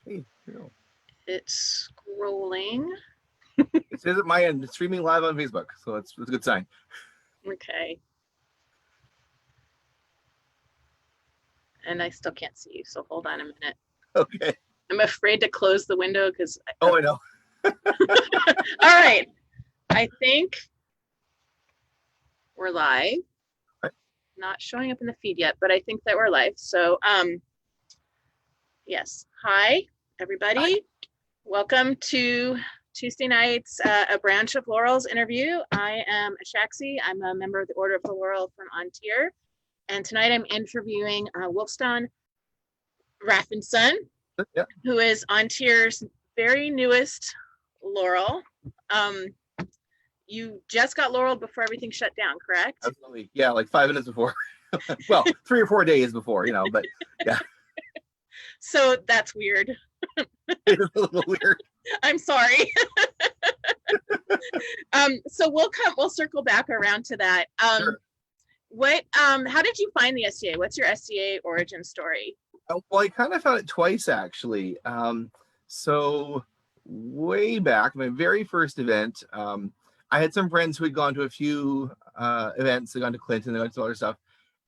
Hey, you know, It's scrolling. it says at my end, it's streaming live on Facebook, so it's a good sign. Okay. And I still can't see you, so hold on a minute. Okay. I'm afraid to close the window because. Oh, I know. All right. I think we're live. Right. Not showing up in the feed yet, but I think that we're live. So, yes. Hi, Hi. everybody. Welcome to Tuesday night's A Branch of Laurel's interview. I am Ashaxi. I'm a member of the Order of the Laurel from Ontier. And tonight I'm interviewing Wulfstan Hrafsson, Yeah, who is Ontier's very newest Laurel. Um, you just got Laurel before everything shut down, correct? absolutely. Yeah, like 5 minutes before. Well, 3 or 4 days before, but yeah, So that's weird. it's a little weird. I'm sorry. So we'll circle back around to that. Sure. How did you find the SCA? What's your SCA origin story? Well, I kind of found it twice actually. So way back, my very first event, I had some friends who had gone to a few events. They gone to Clinton, they went to other stuff,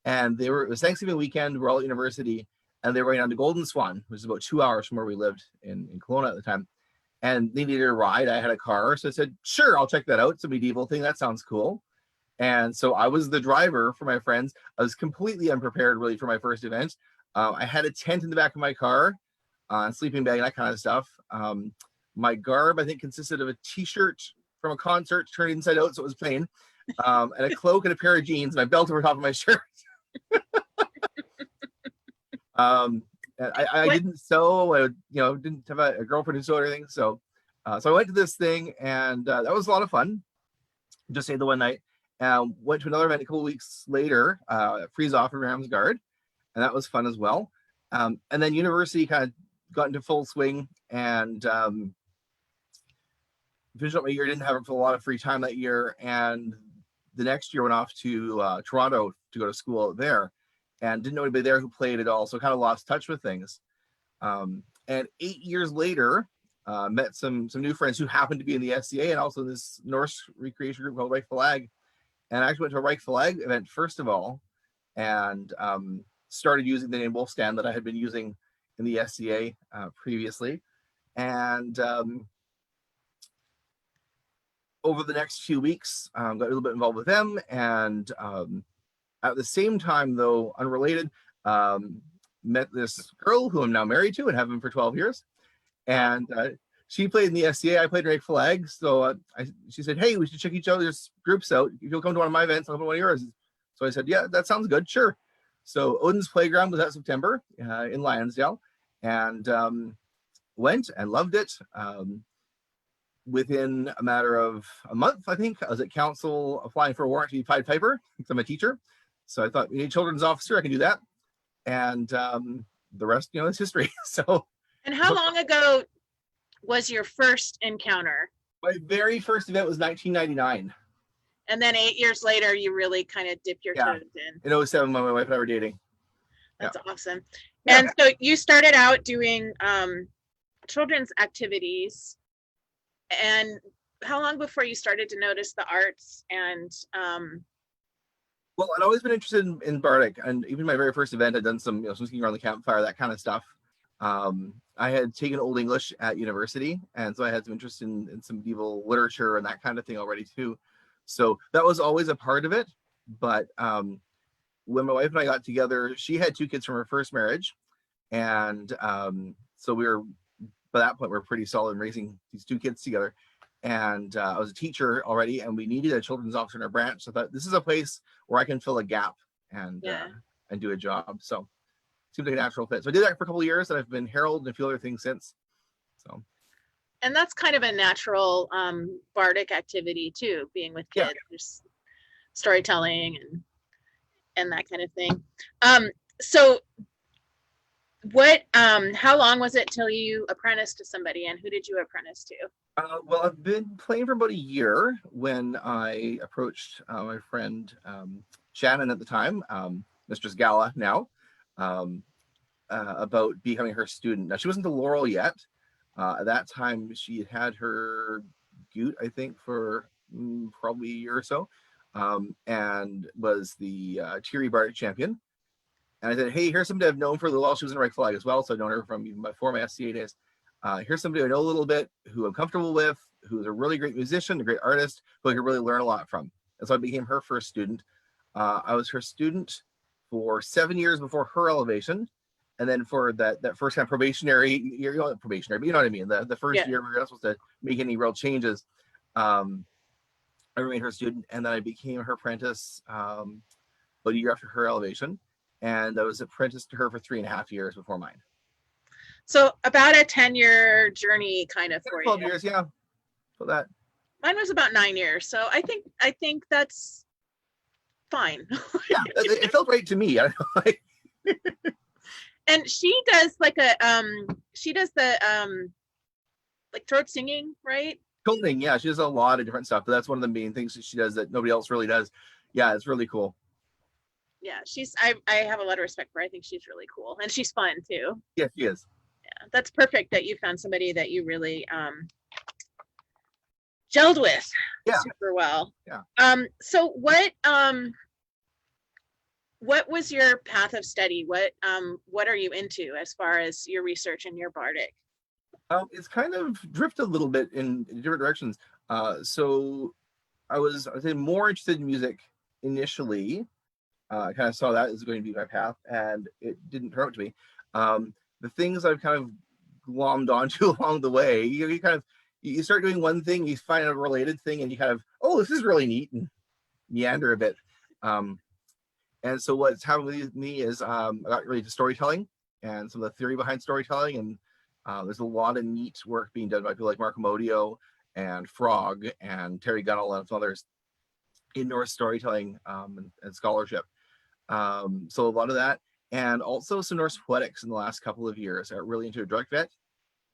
and it was Thanksgiving weekend. We're all at university, and they were going on to Golden Swan, which is about 2 hours from where we lived in Kelowna at the time. And they needed a ride. I had a car, so I said, "Sure, I'll check that out. It's a medieval thing. That sounds cool." And so I was the driver for my friends. I was completely unprepared, really, for my first event. I had a tent in the back of my car, sleeping bag, that kind of stuff. My garb, I think, consisted of a T-shirt from a concert turned inside out, so it was plain, and a cloak and a pair of jeans, and my belt over top of my shirt. um, I What? didn't sew. I didn't have a girlfriend who sewed or anything. So I went to this thing, and that was a lot of fun. Just stayed the one night. Went to another event a couple weeks later, Freeze Off in Ramsgard, and that was fun as well. And then university kind of got into full swing, and finished up my year. Didn't have a lot of free time that year, and the next year went off to Toronto to go to school out there, and didn't know anybody there who played at all. So kind of lost touch with things. And 8 years later, met some new friends who happened to be in the SCA and also this Norse recreation group called Reich Flag. And I actually went to a Reich Flag event first of all, and started using the name Wulfstan that I had been using in the SCA previously. And over the next few weeks, got a little bit involved with them. And at the same time, though, unrelated, met this girl who I'm now married to and have been for 12 years. And she played in the SCA. I played Reich Flag. So she said, "Hey, we should check each other's groups out. If you'll come to one of my events, I'll come to one of yours." So I said, "Yeah, that sounds good. Sure." So Odin's Playground was that September in Lionsdale, and went and loved it. Within a matter of a month, I think, I was at council applying for a warrant to be Pied Piper because I'm a teacher. So I thought, we need a children's officer. I can do that. And the rest, is history. So And how long ago was your first encounter? my very first event was 1999. And then 8 years later, you really kind of dip your Yeah, toes in. in 07 when my wife and I were dating. Yeah. That's awesome. Yeah. And so you started out doing children's activities. And how long before you started to notice the arts and Well, I'd always been interested in Bardic, and even my very first event, I'd done some singing around the campfire, that kind of stuff. I had taken Old English at university, and so I had some interest in some medieval literature and that kind of thing already too. So that was always a part of it. But when my wife and I got together, she had 2 kids from her first marriage, and so we were, by that point, we we're pretty solid in raising these 2 kids together. And I was a teacher already, and we needed a children's officer in our branch. So I thought, this is a place where I can fill a gap and do a job. So it seemed like a natural fit. So I did that for a couple of years, and I've been herald and a few other things since. So. And that's kind of a natural bardic activity too, being with kids. Yeah. There's storytelling and that kind of thing. So what how long was it till you apprenticed to somebody, and who did you apprentice to? Well, I've been playing for about a year when I approached my friend Shannon at the time, Mistress Gala now. about becoming her student. Now, she wasn't a Laurel yet. At that time, she had her Goot, I think, for probably a year or so, and was the Tiri Bardic champion. And I said, hey, here's somebody I've known for a little while. She was in Red Flag as well, so I've known her from even before my SCA days. Here's somebody I know a little bit, who I'm comfortable with, who's a really great musician, a great artist, who I could really learn a lot from. And so I became her first student. I was her student for 7 years before her elevation. And then for that first kind of probationary, you're not probationary, but you know what I mean? The first year we were not supposed to make any real changes. I remained her student, and then I became her apprentice about a year after her elevation. And I was apprenticed to her for 3.5 years before mine. So about a 10-year journey kind of for 12 you. years, yeah. So that. Mine was about 9 years. So I think that's fine. Yeah, it felt right to me. I don't know, And she does like the like throat singing, right? Coding, yeah, she does a lot of different stuff, but that's one of the main things that she does that nobody else really does. Yeah, it's really cool. Yeah, I have a lot of respect for her. I think she's really cool, and she's fun too. Yeah, she is. Yeah, that's perfect that you found somebody that you really gelled with super well. Yeah. So what was your path of study? What are you into as far as your research and your bardic? It's kind of drifted a little bit in different directions. So I'd say more interested in music initially. I kind of saw that as going to be my path, and it didn't turn out to be. The things I've kind of glommed onto along the way, you start doing one thing, you find a related thing, and you kind of, oh, this is really neat, and meander a bit. And so what's happened with me is I got really into storytelling and some of the theory behind storytelling, and there's a lot of neat work being done by people like Mark Amodio and Frog and Terry Gunnell and some others in Norse storytelling and scholarship. So a lot of that, and also some Norse poetics in the last couple of years. I got really into Drukvet,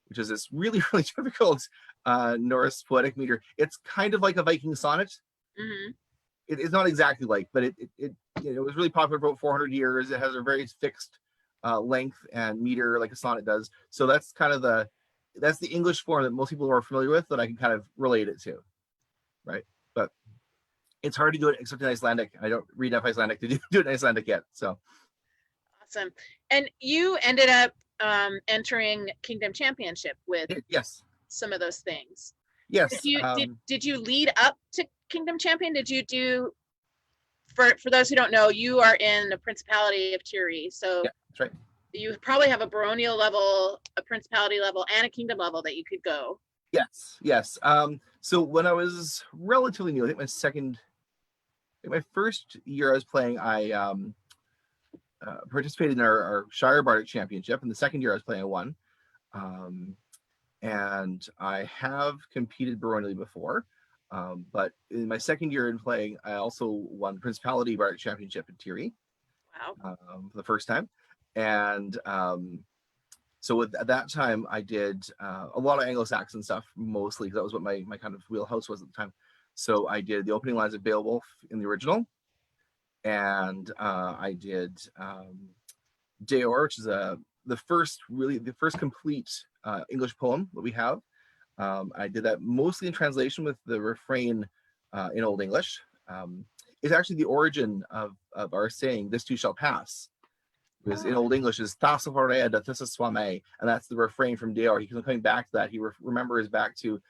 which is this really, really difficult Norse poetic meter. It's kind of like a Viking sonnet. Mm-hmm. It's not exactly like, but it was really popular for about 400 years. It has a very fixed length and meter like a sonnet does. So that's kind of that's the English form that most people are familiar with, that I can kind of relate it to, right? But it's hard to do it except in Icelandic. I don't read enough Icelandic to do it in Icelandic yet. So awesome. And you ended up entering Kingdom Championship with some of those things. Yes. Did you lead up to Kingdom Champion? Did you do, for those who don't know, you are in the Principality of Tiri, so yeah, that's right. You probably have a baronial level, a principality level, and a kingdom level that you could go. Yes. So when I was relatively new, I think my first year I was playing, I participated in our Shire Bardic Championship, and the second year I was playing, I won. And I have competed baronially before, but in my second year in playing, I also won the Principality Bardic Championship in Tiri. Wow. For the first time. And so at that time, I did a lot of Anglo-Saxon stuff, mostly, because that was what my kind of wheelhouse was at the time. So I did the opening lines of Beowulf in the original, and I did Deor, which is the first complete English poem that we have. I did that mostly in translation with the refrain in Old English. It's actually the origin of our saying, "This too shall pass." Because in Old English is and that's the refrain from Deor. He keeps coming back to that. He remembers back to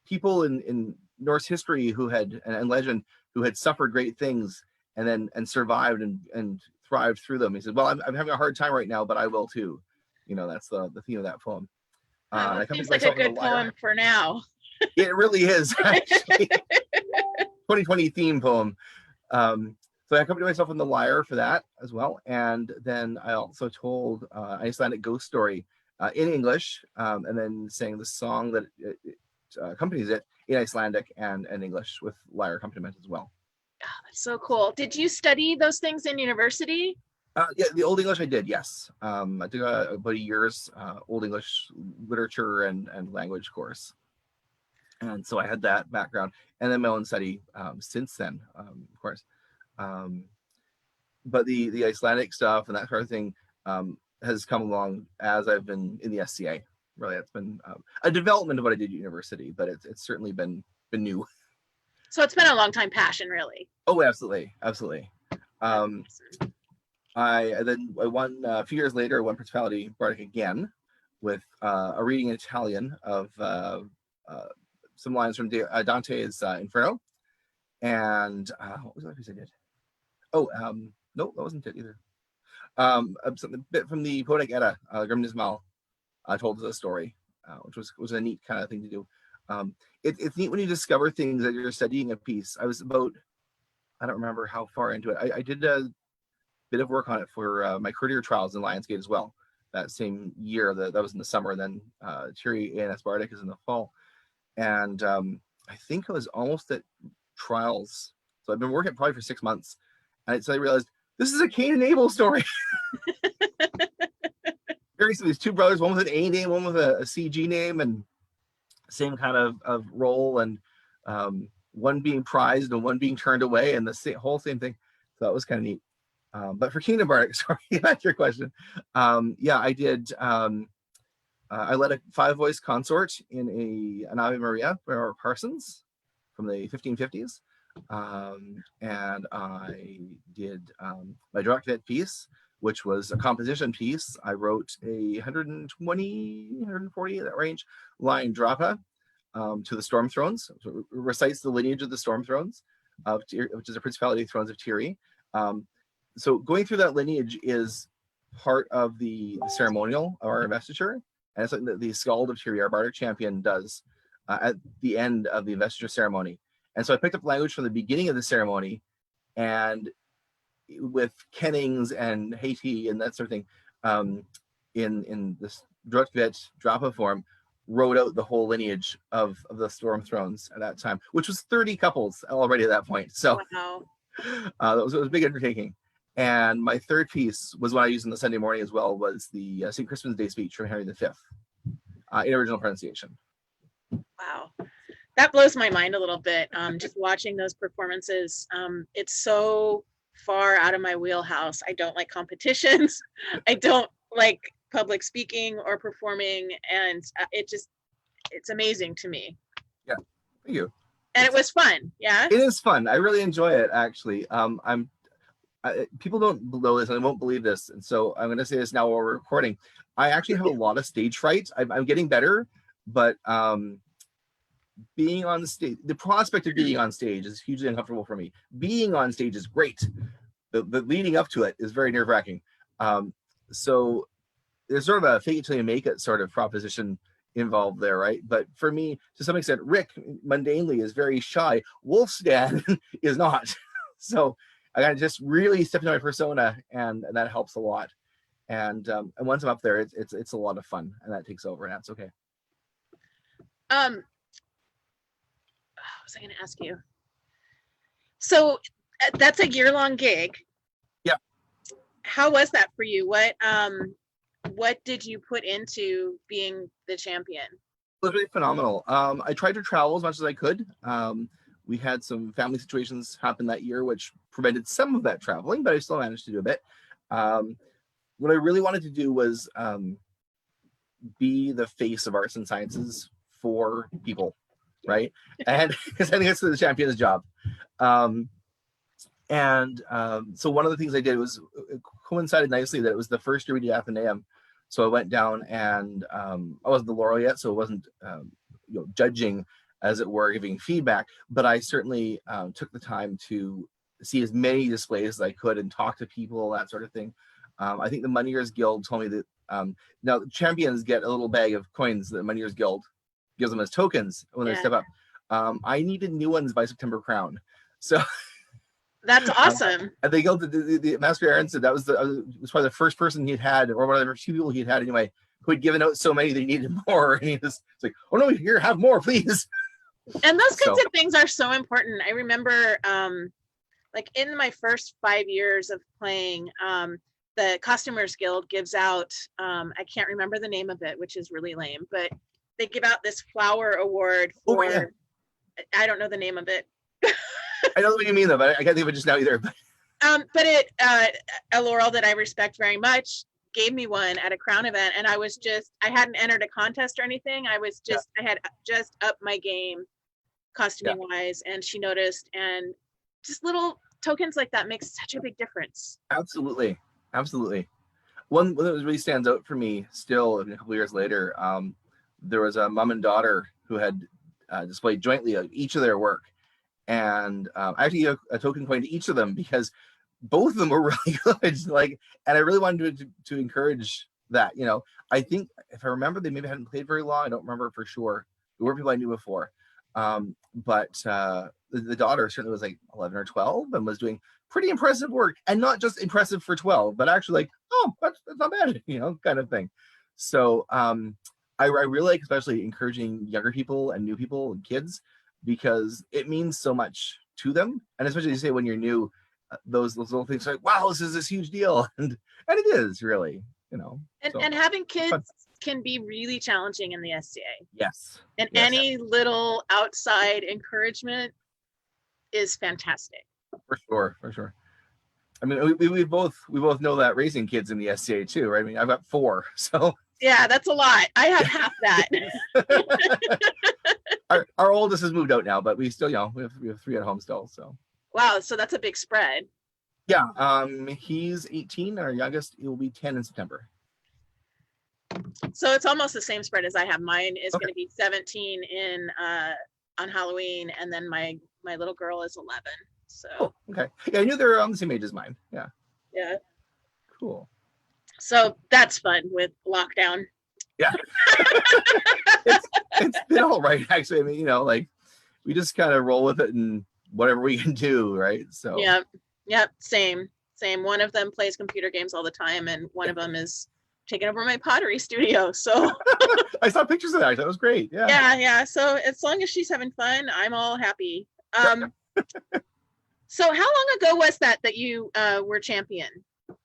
people in Norse history who had and legend who had suffered great things and survived and thrived through them. He said, "Well, I'm having a hard time right now, but I will too." That's the theme of that poem. It seems like a good poem for now. It really is, actually. 2020 theme poem. So I accompanied myself on the lyre for that as well. And then I also told an Icelandic ghost story in English, and then sang the song that accompanies it in Icelandic and English with lyre accompaniment as well. Oh, that's so cool. Did you study those things in university? Yeah, the Old English I did, yes. I took about a year's Old English literature and language course. And so I had that background, and then my own study since then, of course. But the Icelandic stuff and that sort of thing, has come along as I've been in the SCA. Really, it's been a development of what I did at university, but it's certainly been new. So it's been a long time passion, really. Oh, absolutely, absolutely. I won a few years later. I won Principality Bardic again with a reading in Italian of some lines from Dante's Inferno, and what was that piece I did? Oh, no, that wasn't it either. Something a bit from the Poetic Edda, Grim Nismal told us a story, which was a neat kind of thing to do. It's neat when you discover things that you're studying a piece. I don't remember how far into it. I did a bit of work on it for my career trials in Lionsgate as well. That same year, that was in the summer. Then Thierry A&S Bardic is in the fall, and I think I was almost at trials. So I've been working probably for 6 months, and so I realized this is a Cain and Abel story. These two brothers, one with an A name, one with a CG name, and same kind of role, and one being prized and one being turned away, and the whole same thing. So that was kind of neat. But for Kingdom Bardic, sorry, that's your question. Yeah, I did. I led a 5-voice consort in an Ave Maria for Parsons from the 1550s. And I did my direct vet piece, which was a composition piece. I wrote a 120, 140, that range, line drapa to the Storm Thrones. So it recites the lineage of the Storm Thrones, which is a Principality of Thrones of Tiri. So going through that lineage is part of the ceremonial of our investiture, and it's something that the Skald of Tiri, our Bardic champion, does at the end of the investiture ceremony. And so I picked up language from the beginning of the ceremony, and with kennings and Haiti and that sort of thing, in this Drukvet Drapa form, wrote out the whole lineage of the Storm Thrones at that time, which was 30 couples already at that point. So wow. It was a big undertaking. And my third piece was what I used on the Sunday morning as well, was the St. Crispin's Day speech from Henry V in original pronunciation. Wow. That blows my mind a little bit. Just watching those performances. It's so far out of my wheelhouse. I don't like competitions. I don't like public speaking or performing. And it's amazing to me. Yeah, thank you. And it was fun. Yeah. It is fun. I really enjoy it, actually. People don't know this, and I won't believe this, and so I'm going to say this now while we're recording. I actually have a lot of stage fright. I'm getting better, but being on stage, the prospect of being on stage is hugely uncomfortable for me. Being on stage is great. The leading up to it is very nerve-wracking. So there's sort of a fake it till you make it sort of proposition involved there, right? But for me, to some extent, Rick mundanely is very shy. Wulfstan is not. So I gotta just really step into my persona, and that helps a lot. And once I'm up there, it's a lot of fun, and that takes over, and that's okay. What was I going to ask you? So that's a year-long gig. Yeah. How was that for you? What did you put into being the champion? It was really phenomenal. I tried to travel as much as I could. We had some family situations happen that year, which prevented some of that traveling, but I still managed to do a bit. What I really wanted to do was be the face of arts and sciences for people, right? And because I think that's the champion's job. So one of the things I did was, it coincided nicely that it was the first year we did Athenaeum. So I went down, and I wasn't the Laurel yet, so it wasn't judging, as it were, giving feedback, but I certainly took the time to see as many displays as I could and talk to people, that sort of thing. I think the Moneyers Guild told me that now the champions get a little bag of coins that the Moneyers Guild gives them as tokens when they step up. I needed new ones by September Crown. So that's awesome. And the guild, the Master Aaron said that was probably the first person he'd had, or one of the few people he'd had anyway, who had given out so many they needed more. And he was like, "Oh no, here, have more, please." And those kinds of things are so important. I remember, like in my first 5 years of playing, the Costumers Guild gives out, I can't remember the name of it, which is really lame, but they give out this flower award for, I don't know the name of it. I know what you mean though, but I can't think of it just now either. But a Laurel that I respect very much gave me one at a Crown event, and I hadn't entered a contest or anything. I had just upped my game costuming wise, and she noticed, and just little tokens like that makes such a big difference. Absolutely. One that really stands out for me still a couple years later, there was a mom and daughter who had displayed jointly each of their work. And I actually gave a token coin to each of them because both of them were really good. Like, and I really wanted to encourage that. I think if I remember, they maybe hadn't played very long. I don't remember for sure. There were people I knew before. But the daughter certainly was like 11 or 12 and was doing pretty impressive work, and not just impressive for 12, but actually like, oh, that's not bad, kind of thing. So I really like especially encouraging younger people and new people and kids, because it means so much to them. And especially, you say, when you're new, those little things are like, wow, this is this huge deal. And it is really, And having kids can be really challenging in the SCA. Yes. And any little outside encouragement is fantastic. For sure. I mean, we both know that, raising kids in the SCA too, right? I mean, I've got 4, so. Yeah, that's a lot. I have half that. Our oldest has moved out now, but we still, we have 3 at home still. So. Wow, so that's a big spread. Yeah, he's 18. Our youngest, he will be 10 in September. So it's almost the same spread as I have. Mine is going to be 17 on Halloween, and then my little girl is 11. So. Oh, okay. Yeah, I knew they were on the same age as mine. Yeah. Yeah. Cool. So that's fun with lockdown. Yeah. it's been all right, actually. I mean, like, we just kind of roll with it and whatever we can do, right? So. Yeah. Same. One of them plays computer games all the time, and one of them is taking over my pottery studio. So. I saw pictures of that. That was great. Yeah. Yeah. So as long as she's having fun, I'm all happy. So how long ago was that you were champion?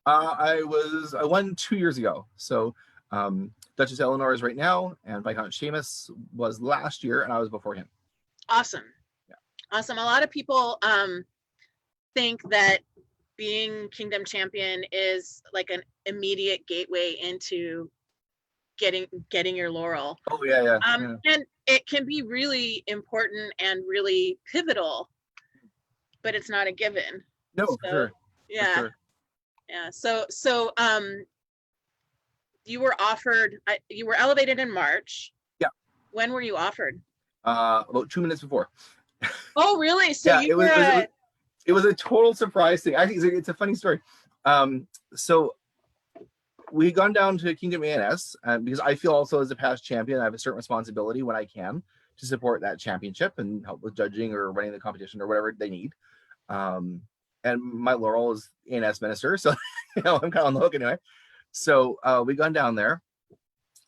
I won 2 years ago. So Duchess Eleanor is right now, and Viscount Seamus was last year, and I was before him. Awesome. Yeah. Awesome. A lot of people think that being Kingdom champion is like an immediate gateway into getting your Laurel. Oh yeah. And it can be really important and really pivotal, but it's not a given. No, so, for sure. Yeah. For sure. Yeah. So you were elevated in March. Yeah. When were you offered? About 2 minutes before. Oh, really? So yeah, it was a total surprise thing. Actually, it's a funny story. So we had gone down to Kingdom ANS because I feel also, as a past champion, I have a certain responsibility when I can to support that championship and help with judging or running the competition or whatever they need. And my Laurel is ANS minister, so I'm kind of on the hook anyway. So we gone down there,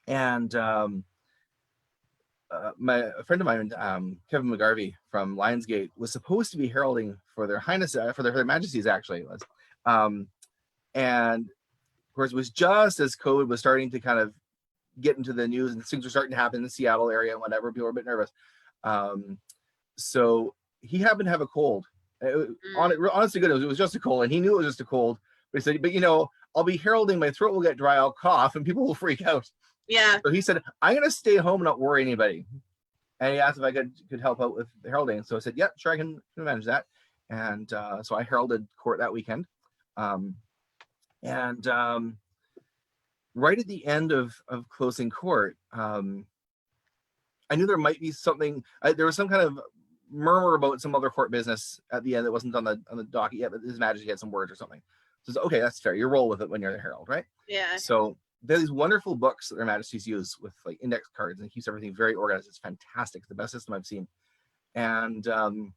and a friend of mine, Kevin McGarvey from Lionsgate, was supposed to be heralding for their Highness, for their Majesties, actually. It was. And of course, it was just as COVID was starting to kind of get into the news and things were starting to happen in the Seattle area and whatever. People were a bit nervous. So he happened to have a cold. Honestly, good. It was just a cold, and he knew it was just a cold. But he said, "But I'll be heralding. My throat will get dry. I'll cough, and people will freak out." Yeah. So he said, "I'm going to stay home and not worry anybody." And he asked if I could help out with the heralding. So I said, "Yeah, sure, I can manage that." And so I heralded court that weekend. Right at the end of closing court, I knew there might be something. There was some kind of murmur about some other court business at the end that wasn't on the docket yet, but His Majesty had some words or something. So okay, that's fair. You roll with it when you're the herald, right? Yeah. So there's these wonderful books that their Majesties use with like index cards, and it keeps everything very organized. It's fantastic. It's the best system I've seen. And so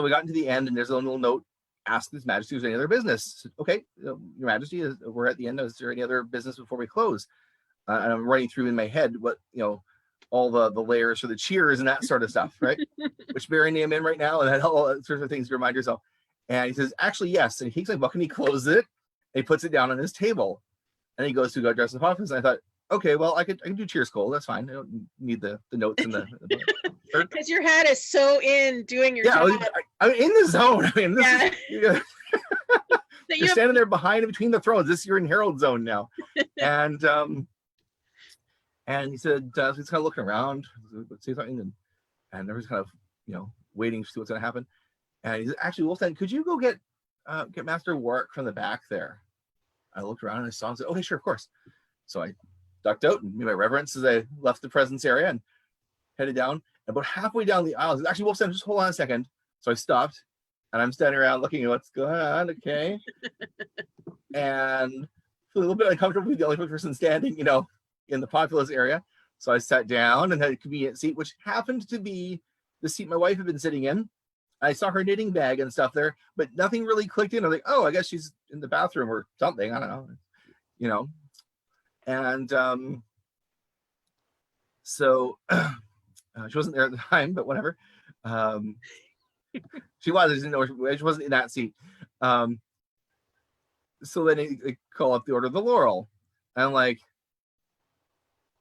we got into the end, and there's a little note: ask His Majesty if there's any other business. Okay, Your Majesty, we're at the end. Is there any other business before we close? And I'm running through in my head what all the layers for the cheers and that sort of stuff, right? Which Barry name in right now, and that all sorts of things to remind yourself. And he says, actually, yes. And he takes my book and he closes it, and he puts it down on his table, and he goes to go dress in the office. And I thought, okay, well, I can do cheers, Cole. That's fine. I don't need the notes and the because your head is so in doing your job. I'm in the zone. I mean, this is, you're standing there behind and between the thrones. You're in Herald Zone now. And he said, he's kind of looking around, say something, and everyone's kind of, waiting to see what's going to happen. And he's actually, Wulfstan, could you go get Master Warwick from the back there? I looked around and I saw him and said, okay, sure, of course. So I ducked out and made my reverence as I left the presence area and headed down. And about halfway down the aisle, I said, actually, Wulfstan, just hold on a second. So I stopped and I'm standing around looking at what's going on, okay? And feel a little bit uncomfortable with the only person standing, in the populous area. So I sat down and had a convenient seat, which happened to be the seat my wife had been sitting in. I saw her knitting bag and stuff there, but nothing really clicked in. I was like, oh, I guess she's in the bathroom or something. I don't know, And so she wasn't there at the time, but whatever. She was, I didn't know she wasn't in that seat. So then they call up the Order of the Laurel. And I'm like,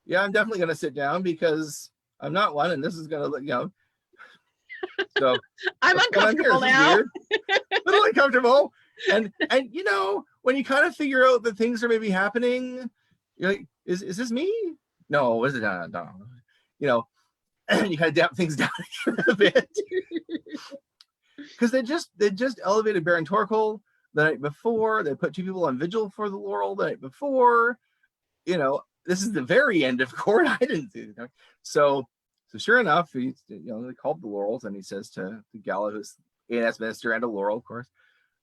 yeah, I'm definitely going to sit down because I'm not one, and this is going to, So I'm uncomfortable now. A little uncomfortable. And when you kind of figure out that things are maybe happening, you're like, is this me? No, is it not? No. And you kind of damp things down a bit. Because they just elevated Baron Torquil the night before. They put 2 people on vigil for the Laurel the night before. This is the very end of court. I didn't see it. So sure enough, they called the Laurels, and he says to Gala, who's A&S minister and a Laurel, of course,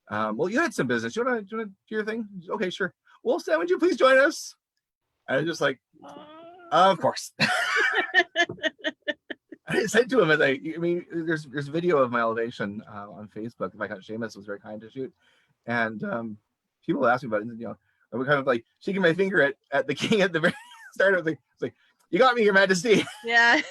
well, you had some business. You want to do your thing? Okay, sure. Wulfstan, would you please join us? And I was just like, of course. I said to him, there's video of my elevation on Facebook. My cousin Seamus was very kind to shoot, and people asked me about it. I was kind of like shaking my finger at the king at the very start of the. It's like, you got me, Your Majesty. Yeah.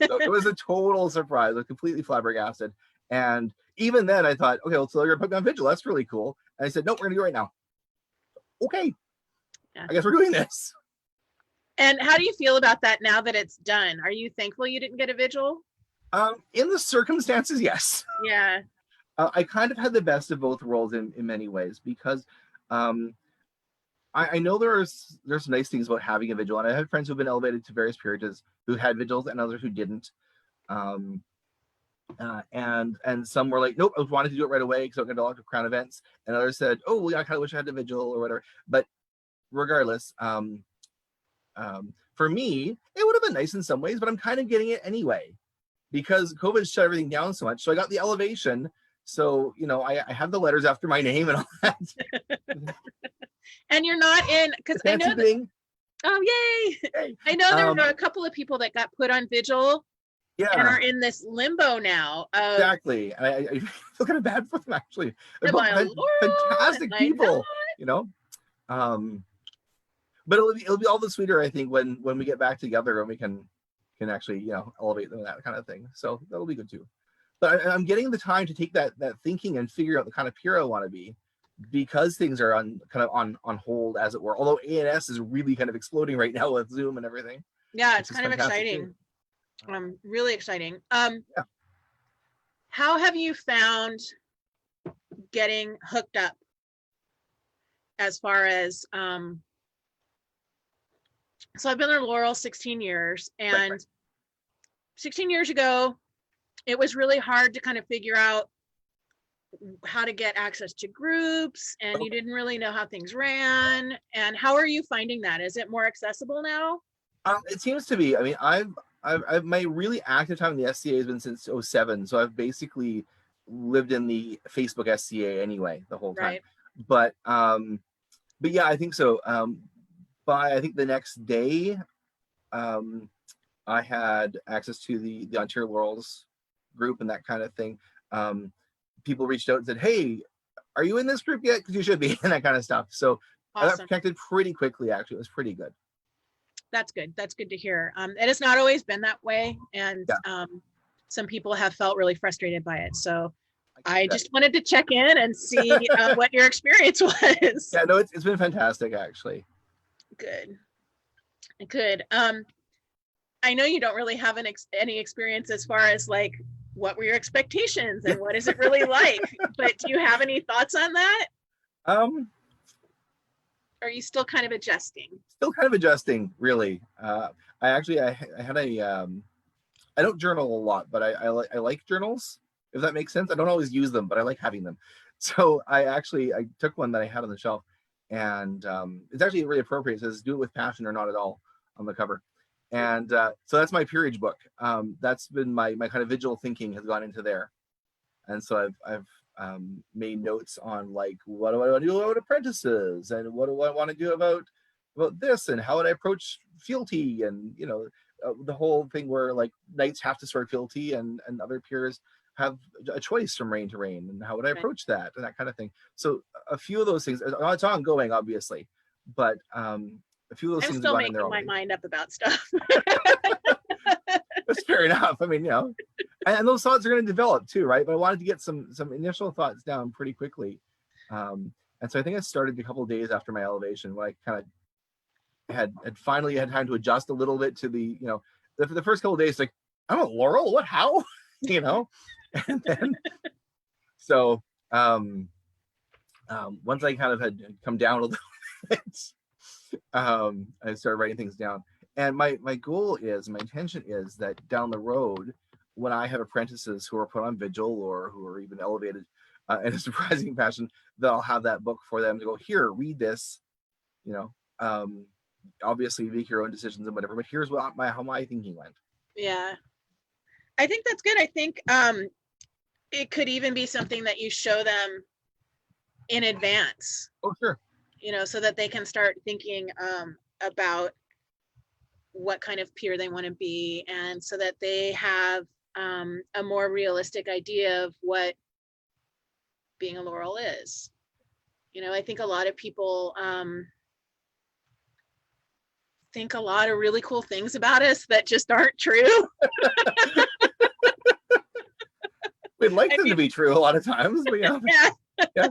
So it was a total surprise. I was completely flabbergasted, and even then, I thought, okay, well, so you're gonna put me on vigil. That's really cool. And I said, nope, we're gonna do it right now. Okay. Yeah. I guess we're doing this. And how do you feel about that now that it's done? Are you thankful you didn't get a vigil? In the circumstances, yes. Yeah. I kind of had the best of both worlds in many ways, because I know there's some nice things about having a vigil, and I had friends who've been elevated to various peerages who had vigils and others who didn't. And some were like, nope, I wanted to do it right away because I was going to a lot of crown events. And others said, oh, well, yeah, I kind of wish I had a vigil or whatever. But regardless, for me, it would have been nice in some ways, but I'm kind of getting it anyway because COVID shut everything down so much. So I got the elevation. So, I have the letters after my name and all that. And you're not in, because I know that, oh, yay. Hey. I know there were a couple of people that got put on vigil and are in this limbo now. Exactly. And I feel kind of bad for them, actually. They're fantastic people, but it'll be all the sweeter, I think, when we get back together and we can actually, elevate them and that kind of thing. So that'll be good too. But I'm getting the time to take that thinking and figure out the kind of peer I want to be, because things are on hold, as it were. Although A&S is really kind of exploding right now with Zoom and everything. Yeah, it's kind of exciting. Really exciting. How have you found getting hooked up as far as so I've been in Laurel 16 years, and right. 16 years ago, it was really hard to kind of figure out how to get access to groups, and you didn't really know how things ran. And how are you finding that? Is it more accessible now? It seems to be. I mean, I've my really active time in the SCA has been since 2007, so I've basically lived in the Facebook SCA anyway the whole time. Right. But yeah, I think so. By I think the next day, I had access to the Ontario Laurels group and that kind of thing. People reached out and said, hey, are you in this group yet? Because you should be, and that kind of stuff. So awesome. I got connected pretty quickly, actually. It was pretty good. That's good. That's good to hear. It has not always been that way. And some people have felt really frustrated by it. So I just wanted to check in and see what your experience was. Yeah, no, it's been fantastic, actually. Good. Good. I know you don't really have any experience as far as like, what were your expectations and what is it really like? But do you have any thoughts on that? Um, Are you still kind of adjusting? Still kind of adjusting, really. I had I don't journal a lot, but I like journals, if that makes sense. I don't always use them, but I like having them. So I took one that I had on the shelf, and it's actually really appropriate. It says "Do it with passion or not at all" on the cover, and so that's my peerage book. That's been my kind of visual thinking has gone into there, and so I've made notes on like what do I want to do about apprentices, and what do I want to do about this, and how would I approach fealty, and the whole thing where like knights have to sort fealty, and other peers have a choice from reign to reign, and how would I Right. approach that, and that kind of thing. So a few of those things, it's ongoing, obviously, but a few of those I'm things have still gone in there making my already. mind up about stuff. That's fair enough. I mean, and those thoughts are going to develop too, right? But I wanted to get some initial thoughts down pretty quickly, and so I think I started a couple of days after my elevation, when I kind of had finally had time to adjust a little bit to the first couple of days, like, I'm a Laurel, what, how, you know, and then so once I kind of had come down a little bit, I started writing things down. And my goal is, my intention is that down the road, when I have apprentices who are put on vigil or who are even elevated in a surprising fashion, that I'll have that book for them to go, here, read this. You know, obviously make your own decisions and whatever. But here's how my thinking went. Yeah, I think that's good. I think it could even be something that you show them in advance, Oh, sure. so that they can start thinking about what kind of peer they want to be, and so that they have a more realistic idea of what being a Laurel is. I think a lot of people think a lot of really cool things about us that just aren't true. We'd like I them to mean, be true a lot of times, but yeah. yeah, Yeah.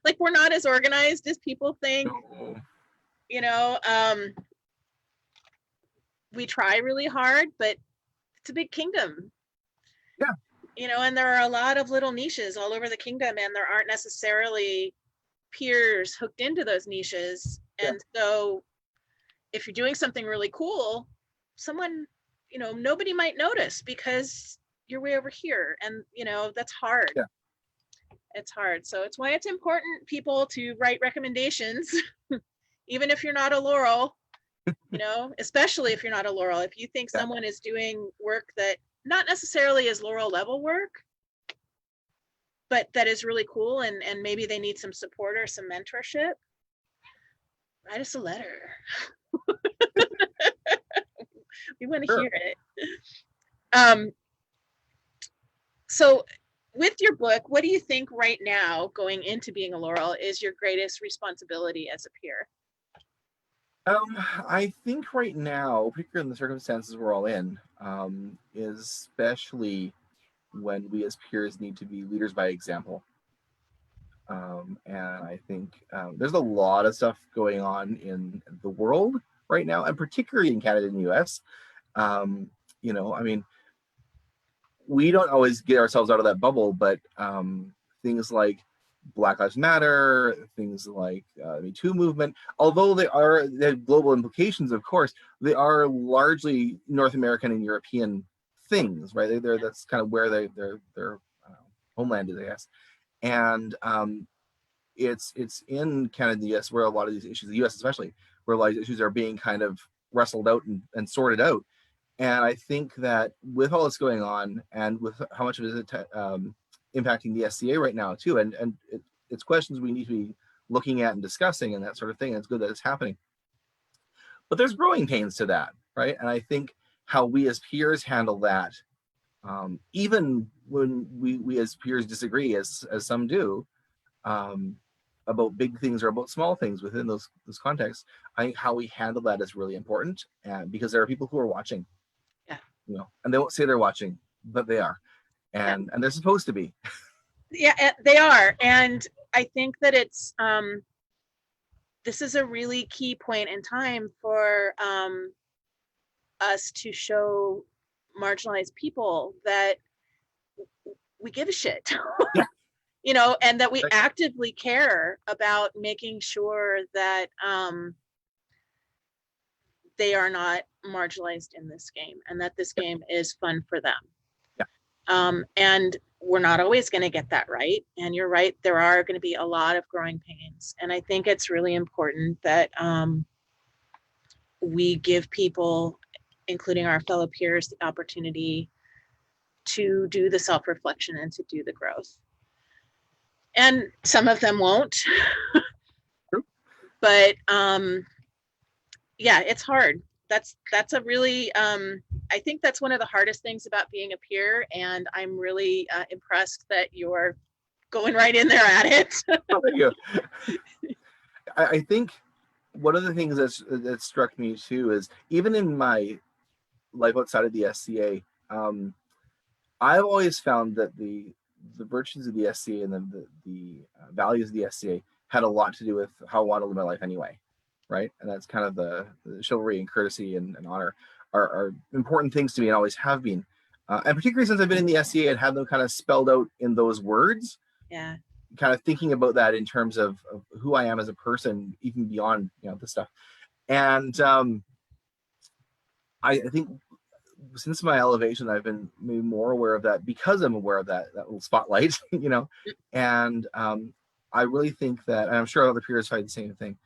like we're not as organized as people think. No. You know, we try really hard, but it's a big kingdom. Yeah. And there are a lot of little niches all over the kingdom, and there aren't necessarily peers hooked into those niches. Yeah. And so if you're doing something really cool, someone, nobody might notice because you're way over here. And, that's hard. Yeah. It's hard. So it's why it's important, people, to write recommendations, even if you're not a Laurel, especially if you're not a Laurel. If you think Yeah. someone is doing work that not necessarily is Laurel level work, but that is really cool, and maybe they need some support or some mentorship, write us a letter. We want to Sure. hear it. So with your book, what do you think right now, going into being a Laurel, is your greatest responsibility as a peer? I think right now, particularly in the circumstances we're all in, especially when we as peers need to be leaders by example. And I think there's a lot of stuff going on in the world right now, and particularly in Canada and the US. I mean, we don't always get ourselves out of that bubble, but things like Black Lives Matter, things like the Me Too movement, although they have global implications, of course, they are largely North American and European things, right? That's kind of where their homeland is, I guess. And it's in Canada and the US where a lot of these issues, the US especially, where a lot of these issues are being kind of wrestled out and sorted out. And I think that with all that's going on, and with how much of it is impacting the SCA right now too, and it's questions we need to be looking at and discussing and that sort of thing. And it's good that it's happening. But there's growing pains to that, right? And I think how we as peers handle that, even when we as peers disagree, as some do, about big things or about small things within those contexts, I think how we handle that is really important, and because there are people who are watching. Yeah. And they won't say they're watching, but they are, Yeah. and they're supposed to be. Yeah, they are. And I think that it's this is a really key point in time for us to show marginalized people that we give a shit. Yeah. you know, and that we Right. actively care about making sure that they are not marginalized in this game and that this game is fun for them. Yeah. And we're not always going to get that right. And you're right, there are going to be a lot of growing pains. And I think it's really important that we give people, including our fellow peers, the opportunity to do the self-reflection and to do the growth. And some of them won't. True. But yeah, it's hard. That's a really I think that's one of the hardest things about being a peer, and I'm really impressed that you're going right in there at it. Oh, thank you. I think one of the things that struck me too is, even in my life outside of the SCA, I've always found that the virtues of the SCA and the values of the SCA had a lot to do with how I want to live my life anyway, right? And that's kind of the chivalry and courtesy and honor are important things to me and always have been. And particularly since I've been in the SCA and have them kind of spelled out in those words, Yeah. kind of thinking about that in terms of who I am as a person, even beyond, you know, the stuff. And I think since my elevation, I've been maybe more aware of that because I'm aware of that little spotlight, you know. And I really think that, and I'm sure other peers find the same thing.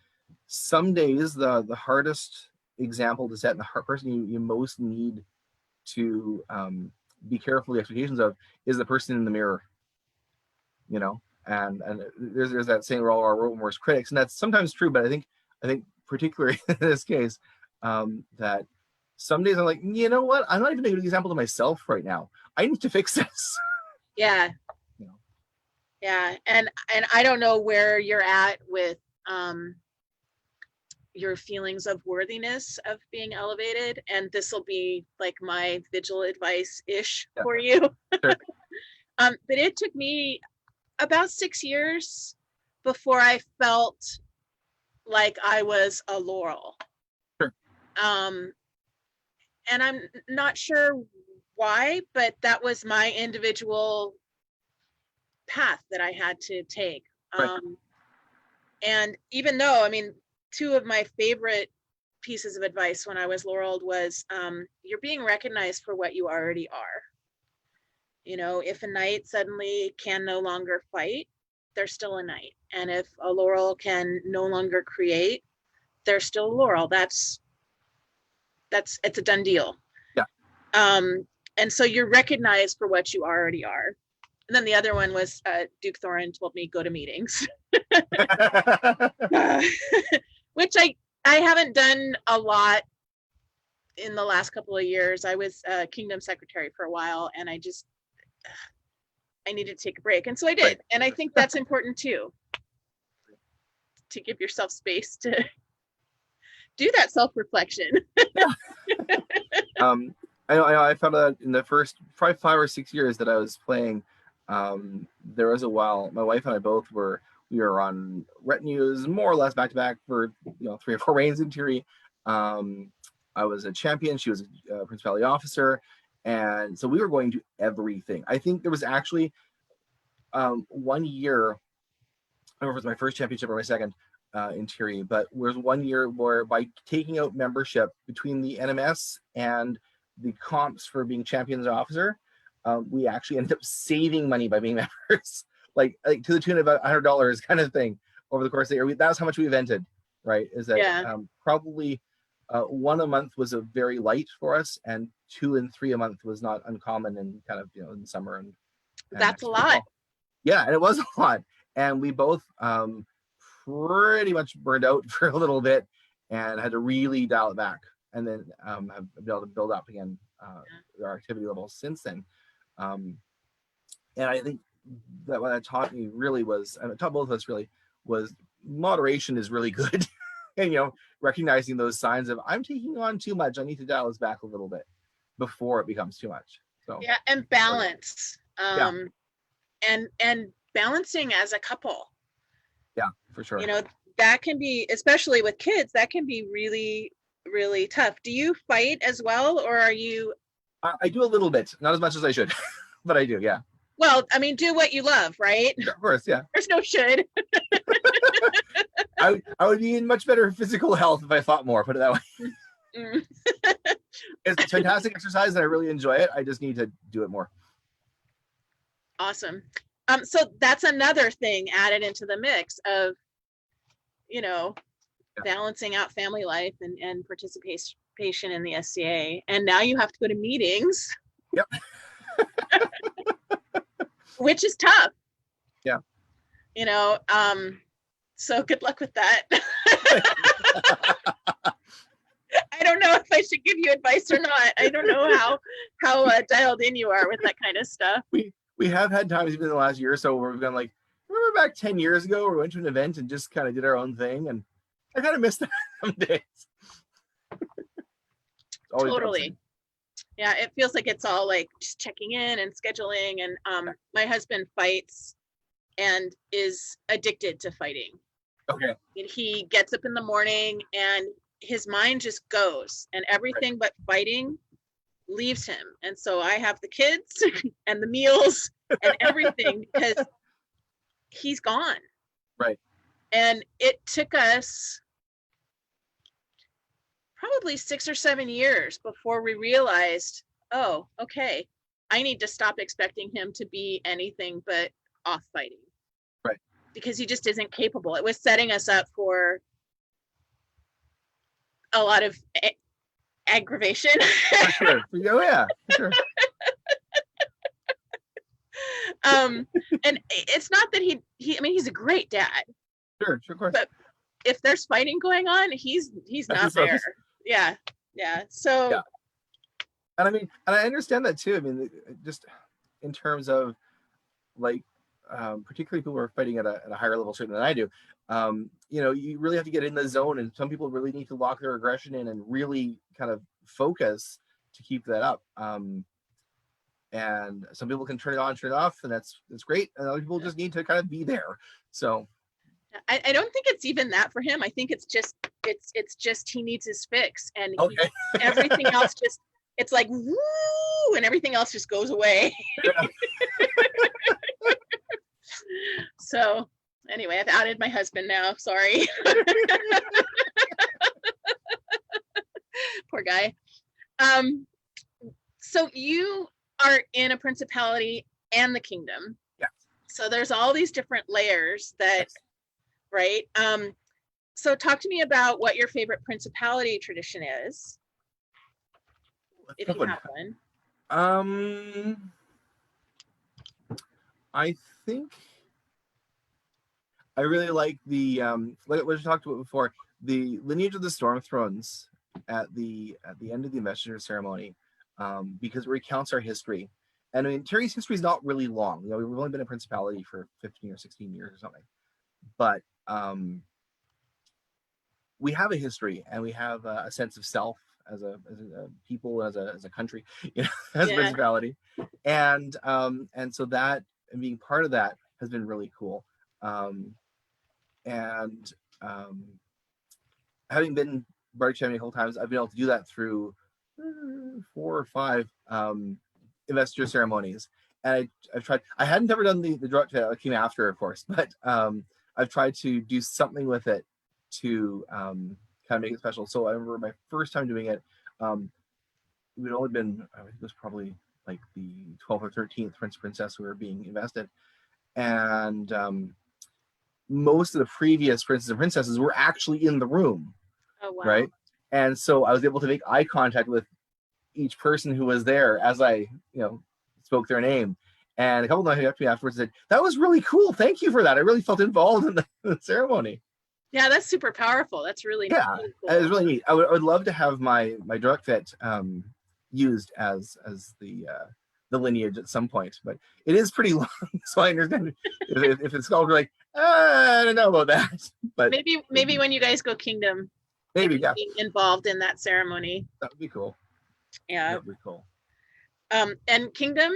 Some days the hardest example to set, and the person you most need to be careful of the expectations of is the person in the mirror, you know. And there's that saying, we're all our own worst critics, and that's sometimes true, but I think particularly in this case, that some days I'm like, you know what, I'm not even a good example to myself right now. I need to fix this. Yeah. You know? Yeah. And I don't know where you're at with your feelings of worthiness of being elevated, and this will be like my vigil advice ish for you. Sure. But it took me about 6 years before I felt like I was a Laurel. Sure. And I'm not sure why, but that was my individual path that I had to take. Right. And even though, I mean, two of my favorite pieces of advice when I was Laurel was, you're being recognized for what you already are. You know, if a knight suddenly can no longer fight, they're still a knight. And if a Laurel can no longer create, they're still a Laurel. It's a done deal. Yeah. And so you're recognized for what you already are. And then the other one was Duke Thorin told me go to meetings, which I haven't done a lot in the last couple of years. I was Kingdom Secretary for a while, and I needed to take a break, and so I did. Right. And I think that's important too, to give yourself space to do that self-reflection. I found out in the first probably 5 or 6 years that I was playing, there was a while my wife and I both were on retinues more or less back to back for 3 or 4 reigns in Tiri. I was a champion, she was a principality officer, and so we were going to everything. I think there was actually 1 year, I don't know if it was my first championship or my second in Tiri, but there was 1 year where by taking out membership between the NMS and the comps for being champions officer, we actually ended up saving money by being members, like to the tune of about $100 kind of thing over the course of the year. That was how much we evented, right? Is that probably 1 a month was a very light for us, and 2 and 3 a month was not uncommon in kind of in the summer and that's a lot. Yeah, and it was a lot, and we both pretty much burned out for a little bit and had to really dial it back, and then have been able to build up again our activity levels since then. And I think that what that taught me really was, and it taught both of us really, was moderation is really good. And recognizing those signs of I'm taking on too much, I need to dial this back a little bit before it becomes too much. So yeah, and balance. And balancing as a couple. Yeah, for sure. That can be, especially with kids, that can be really, really tough. Do you fight as well, or are you? I do a little bit, not as much as I should, but I do, yeah. Well, I mean, do what you love, right? Yeah, of course, yeah. There's no should. I would be in much better physical health if I fought more, put it that way. Mm. It's fantastic exercise and I really enjoy it. I just need to do it more. Awesome. So that's another thing added into the mix of, you know, balancing out family life and participation in the SCA. And now you have to go to meetings. Yep. Which is tough. Yeah. You know, so good luck with that. I don't know if I should give you advice or not. I don't know how dialed in you are with that kind of stuff. We have had times even in the last year or so where we've gone like, remember back 10 years ago, we went to an event and just kind of did our own thing, and I kind of missed that some days. Totally. Yeah, it feels like it's all like just checking in and scheduling. And my husband fights and is addicted to fighting. Okay. And he gets up in the morning and his mind just goes, and everything but fighting leaves him. And so I have the kids and the meals and everything because he's gone. Right. And it took us probably 6 or 7 years before we realized, oh, okay, I need to stop expecting him to be anything but off fighting. Right. Because he just isn't capable. It was setting us up for a lot of aggravation. For sure. Oh yeah, for sure. And it's not that he I mean, he's a great dad. Sure, of course. But if there's fighting going on, he's not there. Yeah. So yeah. And I mean, and I understand that too. I mean, just in terms of like, particularly people who are fighting at a higher level certainly than I do, you know, you really have to get in the zone, and some people really need to lock their aggression in and really kind of focus to keep that up. And some people can turn it on, turn it off, and that's great. And other people just need to kind of be there. So I don't think it's even that for him. I think it's just he needs his fix, and okay. Everything else just, it's like woo, and everything else just goes away. So anyway, I've outed my husband now. Sorry. Poor guy. So you are in a principality and the kingdom. Yeah. So there's all these different layers that, yes. Right? So talk to me about what your favorite principality tradition is, if you have one. I think I really like the what we talked about before, the lineage of the Storm Thrones at the end of the investiture ceremony, because it recounts our history. And I mean, Terry's history is not really long. You know, we've only been a principality for 15 or 16 years or something, but we have a history, and we have a sense of self as a people, as a country, you know, as a principality, and so that, and being part of that has been really cool. And having been Bardic Champion a couple times, I've been able to do that through 4 or 5 investiture ceremonies. And I've tried. I hadn't ever done the direct that came after, of course, but I've tried to do something with it to kind of make it special. So I remember my first time doing it, we'd only been, I think it was probably like the 12th or 13th Prince Princess who were being invested. And most of the previous princes and princesses were actually in the room. Oh, wow. Right? And so I was able to make eye contact with each person who was there as I, you know, spoke their name. And a couple of them came up to me afterwards and said, "That was really cool. Thank you for that. I really felt involved in the ceremony." Yeah, that's super powerful. That's really cool. It was really neat. I would love to have my direct fit used as the lineage at some point, but it is pretty long, so I understand if it's called like, I don't know about that. But maybe when you guys go kingdom, maybe being involved in that ceremony. That would be cool. Yeah, that would be cool. And kingdom,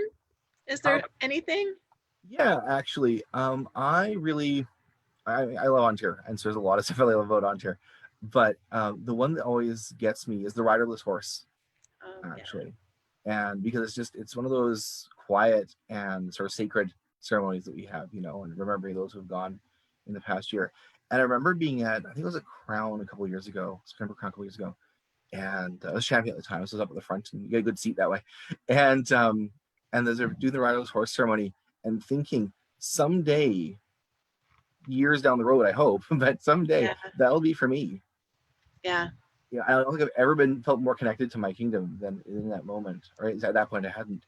is there anything? Yeah, actually, I love Ontario, and so there's a lot of stuff I love about Ontario, but the one that always gets me is the riderless horse, actually. And because it's one of those quiet and sort of sacred ceremonies that we have, and remembering those who have gone in the past year. And I remember being at, I think it was a Crown a couple of years ago, September Crown a couple of years ago, and I was champion at the time, so I was up at the front and you get a good seat that way. And as they're doing the Riderless Horse ceremony, and thinking someday, years down the road, I hope, but someday that'll be for me. Yeah. I don't think I've ever felt more connected to my kingdom than in that moment. Right at that point, I hadn't,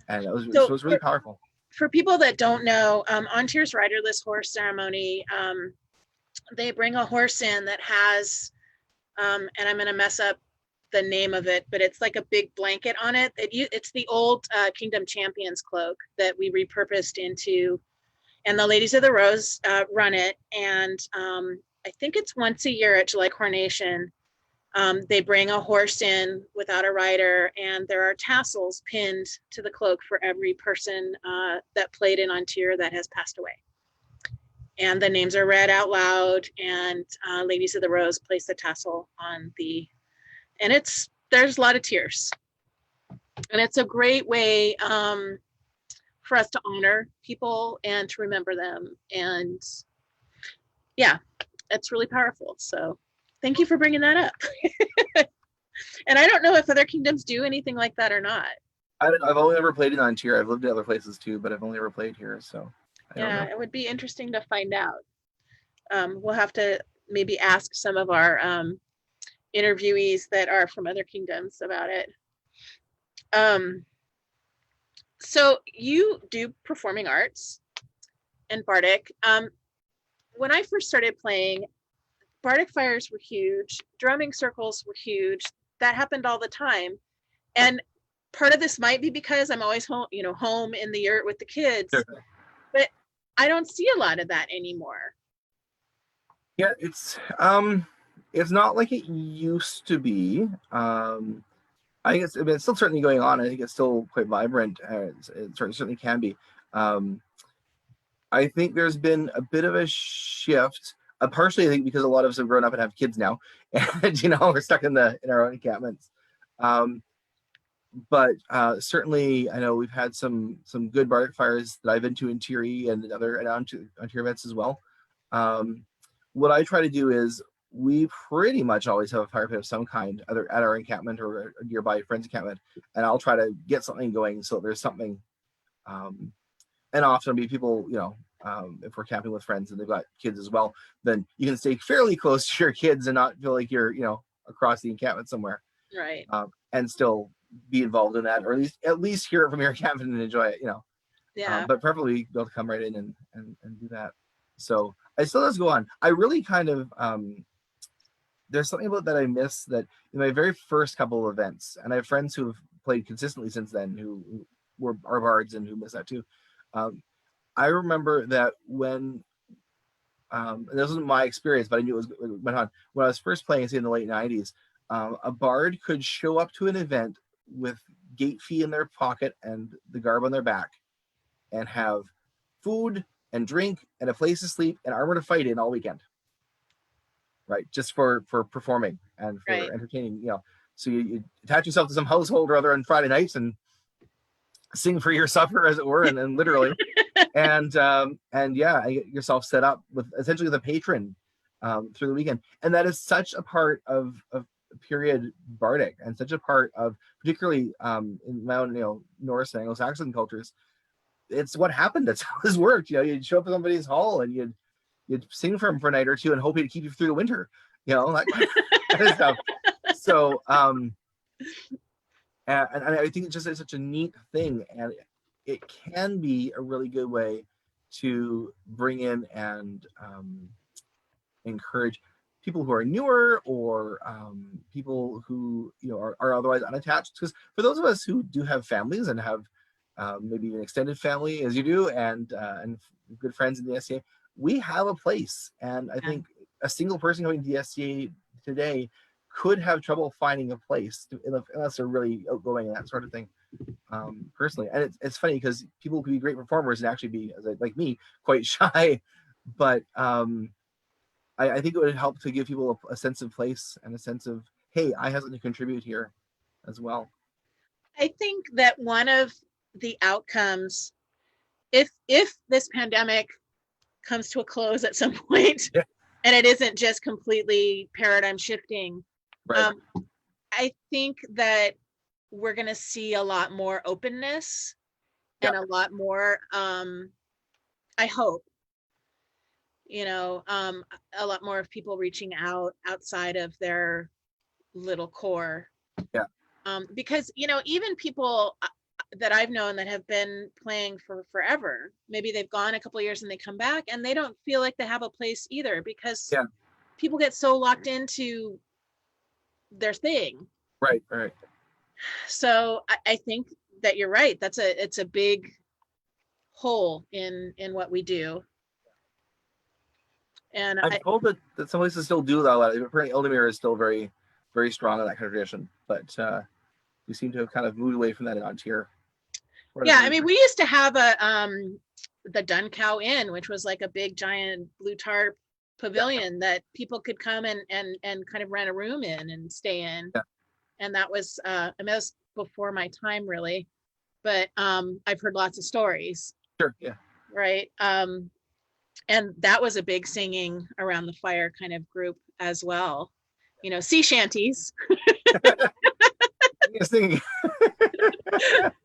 and it was really powerful. For people that don't know, Ontier's Riderless Horse ceremony, they bring a horse in that has, and I'm going to mess up the name of it, but it's like a big blanket on it. It's the old Kingdom Champions cloak that we repurposed into, and the Ladies of the Rose run it. And I think it's once a year at July Coronation. They bring a horse in without a rider, and there are tassels pinned to the cloak for every person that played in Ontier that has passed away. And the names are read out loud, and Ladies of the Rose place the tassel on and there's a lot of tears. And it's a great way for us to honor people and to remember them. And yeah, it's really powerful. So thank you for bringing that up. And I don't know if other kingdoms do anything like that or not. I've only ever played in Ontier. I've lived in other places too, but I've only ever played here. So I don't know. It would be interesting to find out. We'll have to maybe ask some of our interviewees that are from other kingdoms about it. So you do performing arts and Bardic. When I first started playing, Bardic fires were huge, drumming circles were huge. That happened all the time. And part of this might be because I'm always home, home in the yurt with the kids. Sure. But I don't see a lot of that anymore. Yeah, it's not like it used to be. I think it's still certainly going on. I think it's still quite vibrant. It certainly can be. I think there's been a bit of a shift. Partially, I think because a lot of us have grown up and have kids now, and we're stuck in our own encampments. But certainly, I know we've had some good Bardic fires that I've been to in Thierry and other Ontier events as well. What I try to do is we pretty much always have a fire pit of some kind, either at our encampment or a nearby friend's encampment, and I'll try to get something going so there's something. And often it'll be people, if we're camping with friends and they've got kids as well, then you can stay fairly close to your kids and not feel like you're, across the encampment somewhere. Right. And still be involved in that, or at least hear it from your encampment and enjoy it, Yeah. But preferably be able to come right in and do that. So it still does go on. I really kind of, there's something about that I miss that in my very first couple of events, and I have friends who have played consistently since then who were our bards and who miss that too. I remember that when, and this wasn't my experience, but I knew it went on. When I was first playing, say in the late 90s, a bard could show up to an event with gate fee in their pocket and the garb on their back and have food and drink and a place to sleep and armor to fight in all weekend. Right, just for performing and for entertaining, So you attach yourself to some household or other on Friday nights and sing for your supper, as it were, and literally, and get yourself set up with essentially the patron through the weekend, and that is such a part of period Bardic and such a part of particularly in my own Norse and Anglo-Saxon cultures. It's what happened. That's how this worked. You'd show up at somebody's hall and you'd sing for him for a night or two and hope he'd keep you through the winter, that kind of stuff. So, and I think it's such a neat thing, and it can be a really good way to bring in and encourage people who are newer or people who are otherwise unattached. Because for those of us who do have families and have maybe an extended family, as you do, and good friends in the SCA, we have a place, and I think a single person going to the SCA today could have trouble finding a place unless they're really outgoing and that sort of thing. Personally, and it's funny because people could be great performers and actually be, like me, quite shy, but I think it would help to give people a sense of place and a sense of, hey, I have something to contribute here as well. I think that one of the outcomes, if this pandemic comes to a close at some point, Yeah. and it isn't just completely paradigm shifting, Right. I think that we're going to see a lot more openness and a lot more, I hope, a lot more of people reaching out outside of their little core. Yeah. Because, even people that I've known that have been playing for forever, maybe they've gone a couple of years and they come back and they don't feel like they have a place either, because Yeah. people get so locked into their thing. Right. Right. So I think that you're right. It's a big hole in what we do. And I'm told that some places still do that a lot. Apparently, Eldemir is still very, very strong in that kind of tradition, but we seem to have kind of moved away from that in Ontario. Yeah, I mean, we used to have the Dun Cow Inn, which was like a big giant blue tarp pavilion that people could come and kind of rent a room in and stay in. Yeah. And that was before my time, really, but I've heard lots of stories. Sure. Yeah. Right. And that was a big singing around the fire kind of group as well. Sea shanties. Yes, thinking.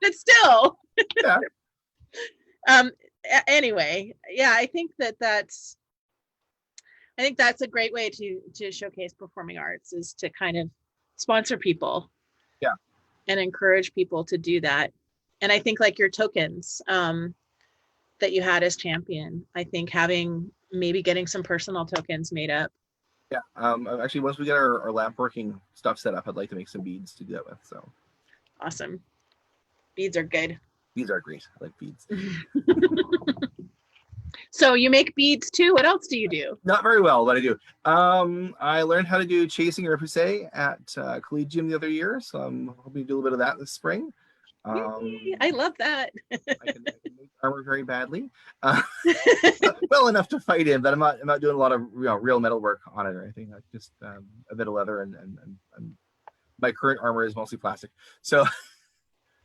But still. Yeah. Anyway, yeah, I think that's a great way to showcase performing arts, is to kind of sponsor people. Yeah. And encourage people to do that. And I think, like your tokens that you had as champion, I think getting some personal tokens made up. Yeah. Actually, once we get our lamp working stuff set up, I'd like to make some beads to do that with. So awesome. Beads are good. Beads are great. I like beads. So you make beads too. What else do you do? Not very well, but I do. I learned how to do chasing repoussé at Collegium the other year, so I'm hoping to do a little bit of that this spring. I love that. I can make armor very badly, well enough to fight in, but I'm not doing a lot of real metal work on it or anything. Like just a bit of leather, and my current armor is mostly plastic. So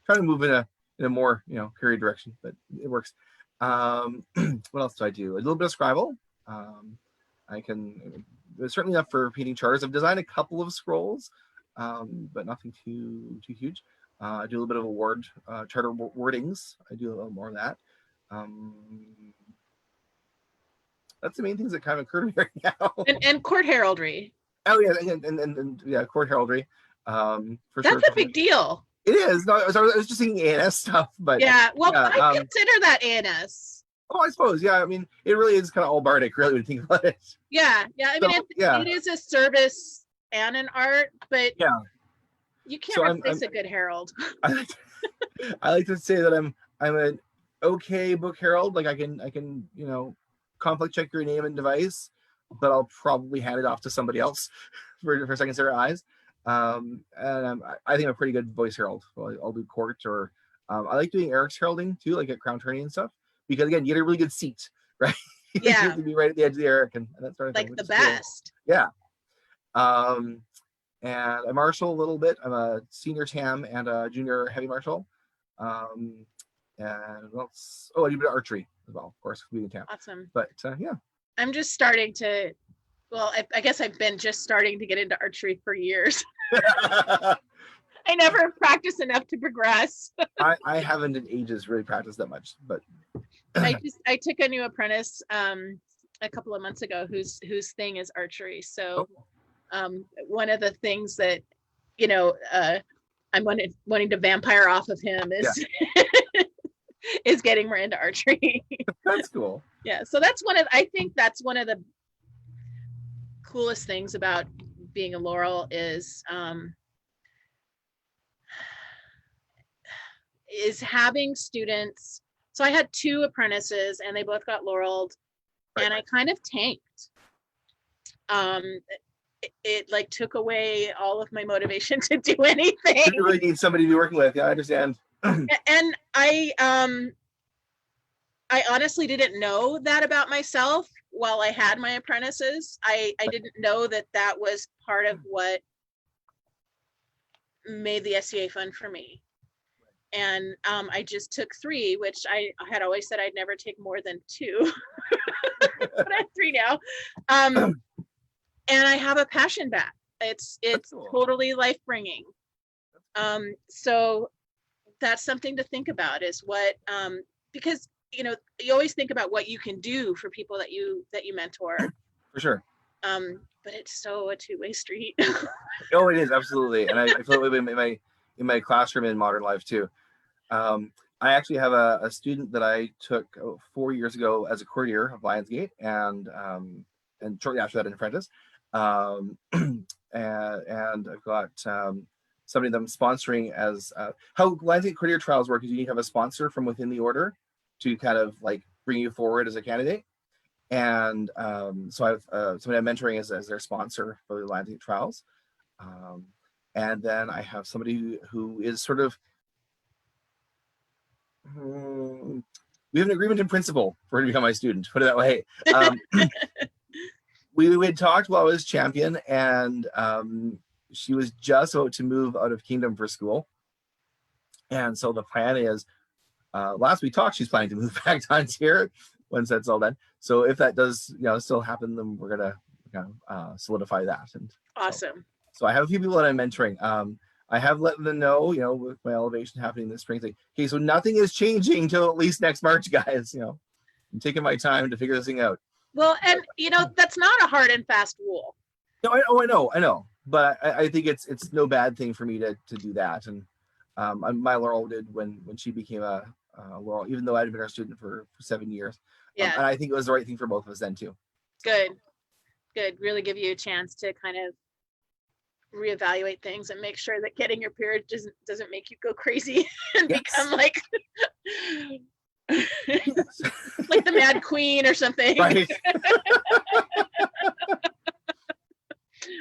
trying to move in a more period direction, but it works. What else do I do? A little bit of Scribble. I can certainly enough for painting charters. I've designed a couple of scrolls, but nothing too huge. I do a little bit of charter wordings. I do a little more of that. That's the main things that kind of occur to me right now. And court heraldry. Oh yeah, and yeah, court heraldry. For That's sure. That's a big deal. It is. No, I was just thinking ANS stuff, but yeah. Well, yeah, I consider that ANS. Oh, I suppose. Yeah. I mean, it really is kind of all bardic, really, when you think about it. Yeah. Yeah. I mean, it is a service and an art, but yeah, you can't replace a good herald. I like to say that I'm an okay book herald. Like I can conflict check your name and device, but I'll probably hand it off to somebody else for second set of eyes. And I think I'm a pretty good voice herald. I'll do court, or I like doing Eric's heralding too, like at Crown Tourney and stuff, because again, you get a really good seat, right? Yeah. You have to be right at the edge of the Eric and that sort of thing. Like the best. Cool. Yeah. And I marshal a little bit. I'm a senior tam and a junior heavy marshal. And what else? Oh, I do a bit of archery as well, of course, being a tam. Awesome. But yeah. I'm just starting to. Well, I guess I've been just starting to get into archery for years. I never practiced enough to progress. I haven't in ages really practiced that much, but I took a new apprentice a couple of months ago whose thing is archery. So one of the things that I'm wanting to vampire off of him is is getting more into archery. That's cool. Yeah, so I think that's one of the coolest things about being a Laurel is having students. So I had 2 apprentices and they both got Laureled, and I kind of tanked. It like took away all of my motivation to do anything. You really need somebody to be working with. Yeah, I understand. And I honestly didn't know that about myself while I had my apprentices. I didn't know that was part of what made the SCA fun for me. and I just took 3, which I had always said I'd never take more than 2, but I have 3 now. And I have a passion back. It's cool. totally life bringing. So that's something to think about, is what, because you always think about what you can do for people that you mentor. For sure. But it's so a two-way street. Oh, it is, absolutely. And I feel that way in my classroom in modern life too. I actually have a student that I took 4 years ago as a courtier of Lionsgate, and shortly after that an apprentice. And I've got somebody that I'm sponsoring as how Lionsgate courtier trials work is you need to have a sponsor from within the order to kind of like bring you forward as a candidate. And so I've somebody I'm mentoring as their sponsor for the Lionsgate trials. And then I have somebody who is sort of, we have an agreement in principle for her to become my student, put it that way. We had talked while I was champion, and she was just about to move out of Kingdom for school. And so the plan is, last we talked, she's planning to move back down here once that's all done. So if that does, still happen, then we're gonna solidify that. And awesome. So I have a few people that I'm mentoring. I have let them know, with my elevation happening this spring, like, okay, so nothing is changing till at least next March, guys. I'm taking my time to figure this thing out. Well, and that's not a hard and fast rule. No, I know, but I think it's no bad thing for me to do that. And my Laurel did when she became a Laurel, even though I'd been her student for 7 years. Yeah. And I think it was the right thing for both of us then too. Good. Really give you a chance to kind of reevaluate things and make sure that getting your period doesn't make you go crazy and become like like the Mad Queen or something. Right.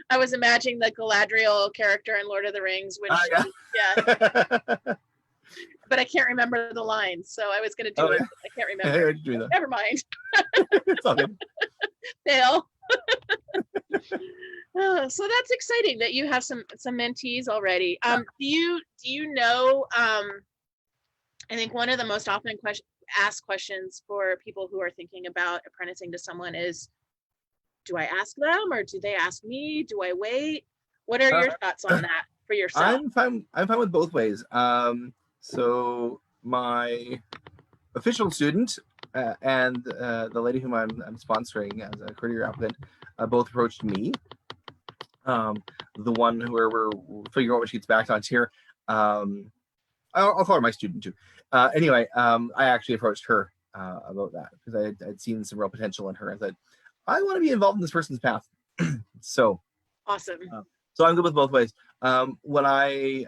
I was imagining the Galadriel character in Lord of the Rings when but I can't remember the lines, so I was going to do it. I can't remember. Never mind. It's all good. Fail. So that's exciting that you have some mentees already. Do you know? I think one of the most often asked questions for people who are thinking about apprenticing to someone is, do I ask them or do they ask me? Do I wait? What are your thoughts on that for yourself? I'm fine with both ways. So my official student and the lady whom I'm sponsoring as a courtier applicant both approached me. The one where we're figuring out when she gets back on here, I'll call her my student too. Anyway, I actually approached her about that because I'd seen some real potential in her and said, I want to be involved in this person's path. So awesome. So I'm good with both ways. When I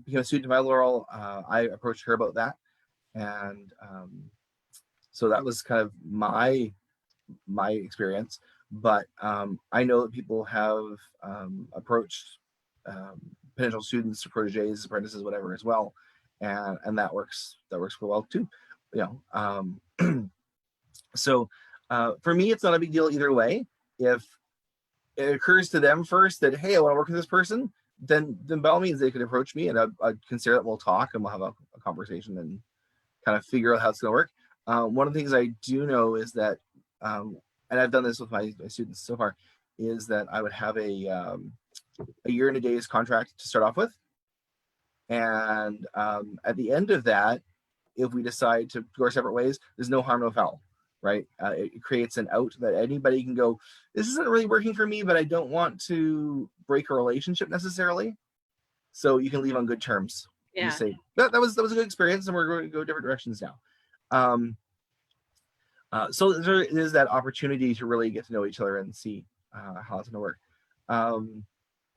became a student of my Laurel, I approached her about that, and so that was kind of my experience. But I know that people have approached potential students, proteges, apprentices, whatever, as well, and that works real well too. So for me, it's not a big deal either way. If it occurs to them first that, hey, I want to work with this person, then by all means they could approach me, and I'd consider that we'll talk and we'll have a conversation and kind of figure out how it's going to work. One of the things I do know is that, and I've done this with my students so far, is that I would have a year and a day's contract to start off with, and at the end of that, if we decide to go our separate ways, there's no harm, no foul. Right? It creates an out that anybody can go, this isn't really working for me, but I don't want to break a relationship necessarily. So you can leave on good terms. Yeah. You say, that was a good experience and we're going to go different directions now. So there is that opportunity to really get to know each other and see how it's going to work. And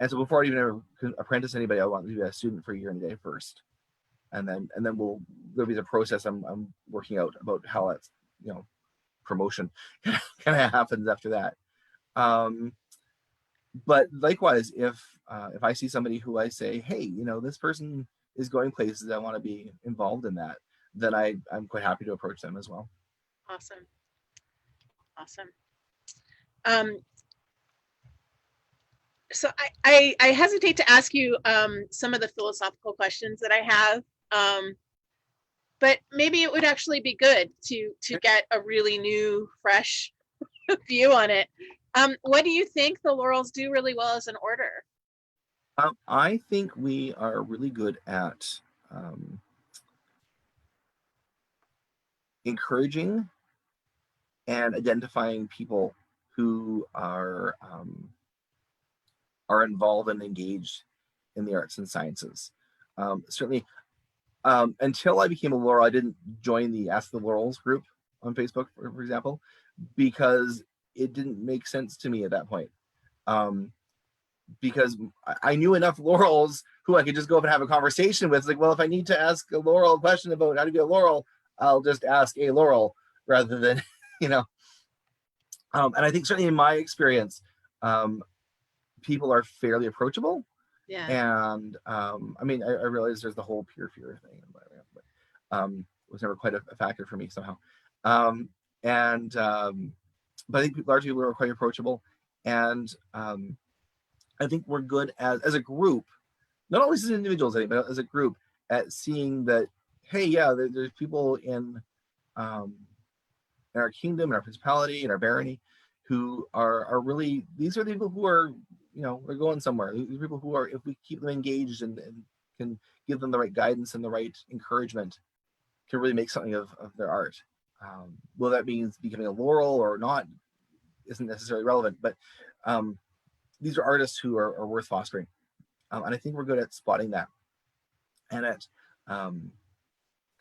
so before I even ever apprentice anybody, I want to be a student for a year and a day first. And then there'll be the process I'm working out about how that's, promotion kind of happens after that. But likewise, if I see somebody who I say, hey, this person is going places, I want to be involved in that, then I'm quite happy to approach them as well. Awesome. So I hesitate to ask you some of the philosophical questions that I have, but maybe it would actually be good to get a really new, fresh view on it. What do you think the Laurels do really well as an order? I think we are really good at encouraging and identifying people who are involved and engaged in the arts and sciences. Certainly, until I became a Laurel, I didn't join the Ask the Laurels group on Facebook, for example, because it didn't make sense to me at that point. Because I knew enough Laurels who I could just go up and have a conversation with. It's like, well, if I need to ask a Laurel a question about how to be a Laurel, I'll just ask a Laurel rather than, you know. And I think certainly in my experience, people are fairly approachable. Yeah. And I mean, I realize there's the whole peer fear thing, but it was never quite a factor for me somehow. But I think largely people are quite approachable, and I think we're good as a group, not always as individuals, but as a group, at seeing that, hey, yeah, there's people in our kingdom, in our principality, in our barony, who are really, these are the people who are, you know, we're going somewhere. These are people who are, if we keep them engaged and can give them the right guidance and the right encouragement, can really make something of their art. Will that mean becoming a Laurel or not isn't necessarily relevant, but these are artists who are worth fostering. And I think we're good at spotting that and at kind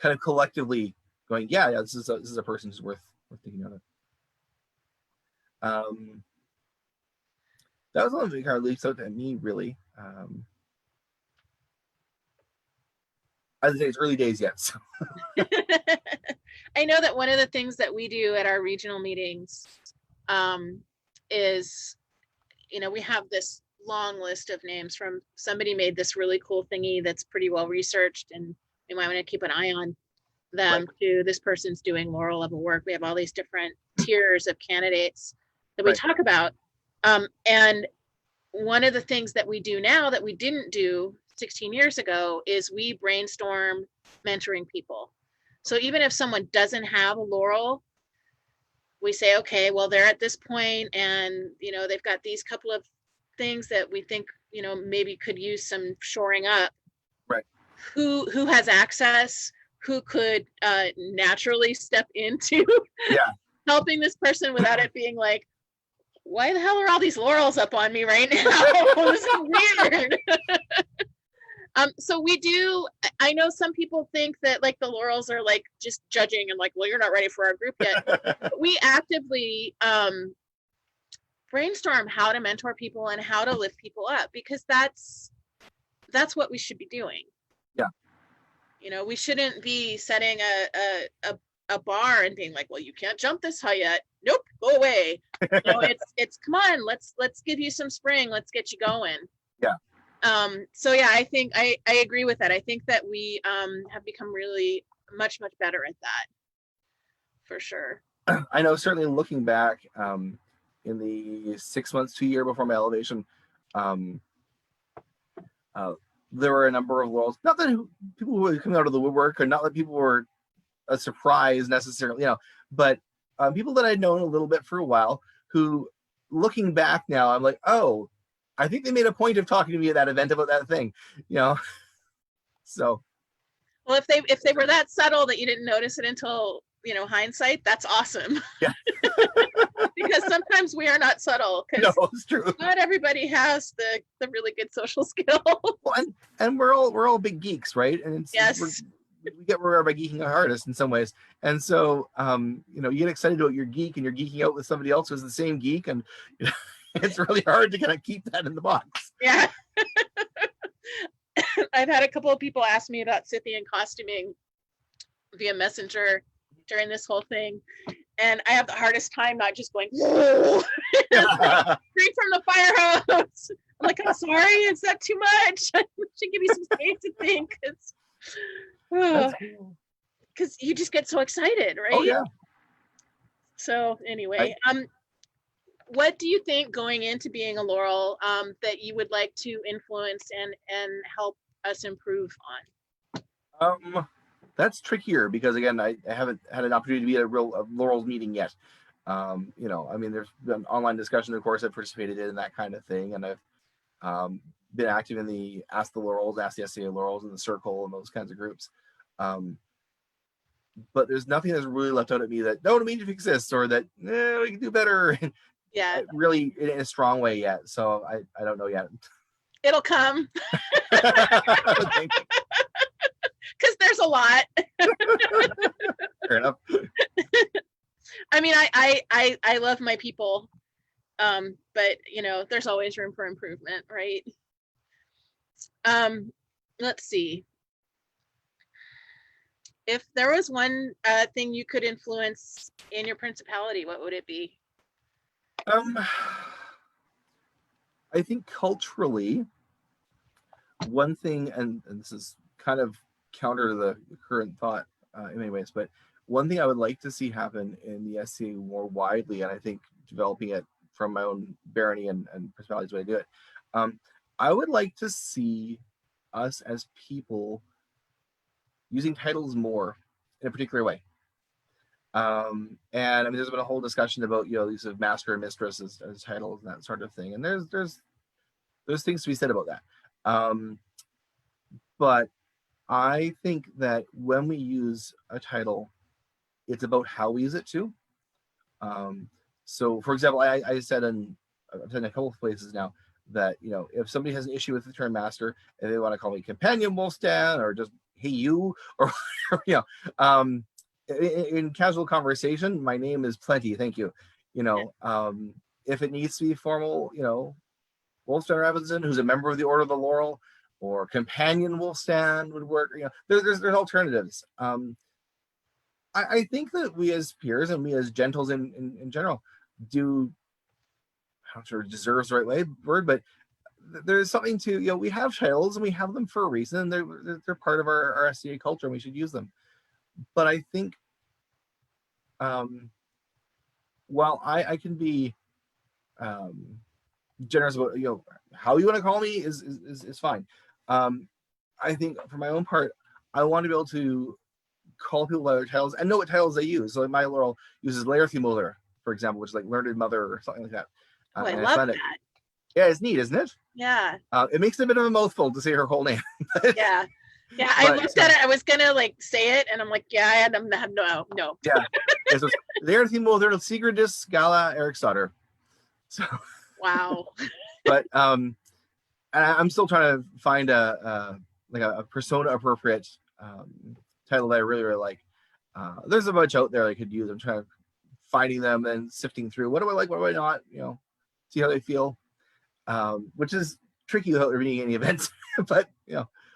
of collectively going, yeah, this is a person who's worth thinking of. That was one that kind of leaps out at me, really. As I say, it's early days yet. So. I know that one of the things that we do at our regional meetings is, you know, we have this long list of names from somebody made this really cool thingy that's pretty well researched, and we might want to keep an eye on them, right, to this person's doing Laurel level work. We have all these different tiers of candidates that we, right, talk about. And one of the things that we do now that we didn't do 16 years ago is we brainstorm mentoring people. So even if someone doesn't have a Laurel, we say, okay, well, they're at this point and, you know, they've got these couple of things that we think, you know, maybe could use some shoring up. Right. Who has access, who could naturally step into helping this person without it being like, why the hell are all these Laurels up on me right now? This is weird. So we do, I know some people think that like the Laurels are like just judging and like, well, you're not ready for our group yet. But we actively brainstorm how to mentor people and how to lift people up, because that's what we should be doing. Yeah. You know, we shouldn't be setting a bar and being like, well, you can't jump this high yet. Nope, go away. You know, it's come on, let's give you some spring, let's get you going. Yeah. So yeah, I think I agree with that. I think that we have become really much better at that, for sure. I know, certainly looking back in the 6 months to a year before my elevation, there were a number of Laurels, not that people who were coming out of the woodwork, or not that people were a surprise necessarily, you know, but people that I'd known a little bit for a while, who, looking back now, I'm like, oh, I think they made a point of talking to me at that event about that thing, you know. So, well, if they were that subtle that you didn't notice it until, you know, hindsight, that's awesome. Yeah. Because sometimes we are not subtle. No, it's true. Not everybody has the really good social skill. Well, and we're all big geeks, right? And it's, yes, we get where we are by geeking our artists in some ways. And so, you know, you get excited about your geek and you're geeking out with somebody else who's the same geek, and you know, it's really hard to kind of keep that in the box. Yeah. I've had a couple of people ask me about Scythian costuming via messenger during this whole thing, and I have the hardest time not just going, whoa, straight from the fire hose. I'm like, I'm sorry, is that too much? I should give you some space to think. Because you just get so excited, right? Oh yeah. So anyway, what do you think going into being a Laurel that you would like to influence and help us improve on? That's trickier because again, I haven't had an opportunity to be at a Laurel's meeting yet. I mean, there's been online discussion, of course, I've participated in that kind of thing, and I've been active in the Ask the Laurels, Ask the SCA Laurels, and the Circle, and those kinds of groups. But there's nothing that's really left out at me that no, it immediately exists or that we can do better. Yeah, really in a strong way yet. So I don't know yet. it'll come. Thank you. Because there's a lot. Fair enough. I mean, I love my people, but there's always room for improvement, right? Let's see. If there was one thing you could influence in your principality, what would it be? I think culturally, one thing, and this is kind of counter to the current thought in many ways, but one thing I would like to see happen in the SCA more widely, and I think developing it from my own barony and principalities way to do it, I would like to see us as people using titles more in a particular way. And I mean, there's been a whole discussion about use of master and mistress as titles and that sort of thing, and there's things to be said about that. But I think that when we use a title, it's about how we use it too. So, for example, I said in a couple of places now that if somebody has an issue with the term master and they want to call me companion Wulfstan or just hey you or in casual conversation, my name is plenty. Thank you. If it needs to be formal, Wulfstan Hrafsson, who's a member of the Order of the Laurel, or companion Wulfstan would work. There's alternatives. I think that we as peers and we as gentles in general do, I'm not sure deserves the right word, but there's something to, we have titles and we have them for a reason. They're part of our SCA culture and we should use them. But I think while I can be generous about how you want to call me is fine. I think for my own part, I want to be able to call people by their titles and know what titles they use. So like my Laurel uses Laerthimother, for example, which is like learned mother or something like that. Oh, I love that. Yeah, it's neat, isn't it? Yeah. It makes it a bit of a mouthful to say her whole name. Yeah. Yeah, I looked at it. I was gonna say it, and I'm like, yeah, I had no. Yeah, it's Laerthimother Sigurdis Gala Eriksdotter. So. Wow. But I'm still trying to find a persona appropriate title that I really like. There's a bunch out there I could use. I'm trying to finding them and sifting through what do I like, what do I not, see how they feel, which is tricky without reading any events. But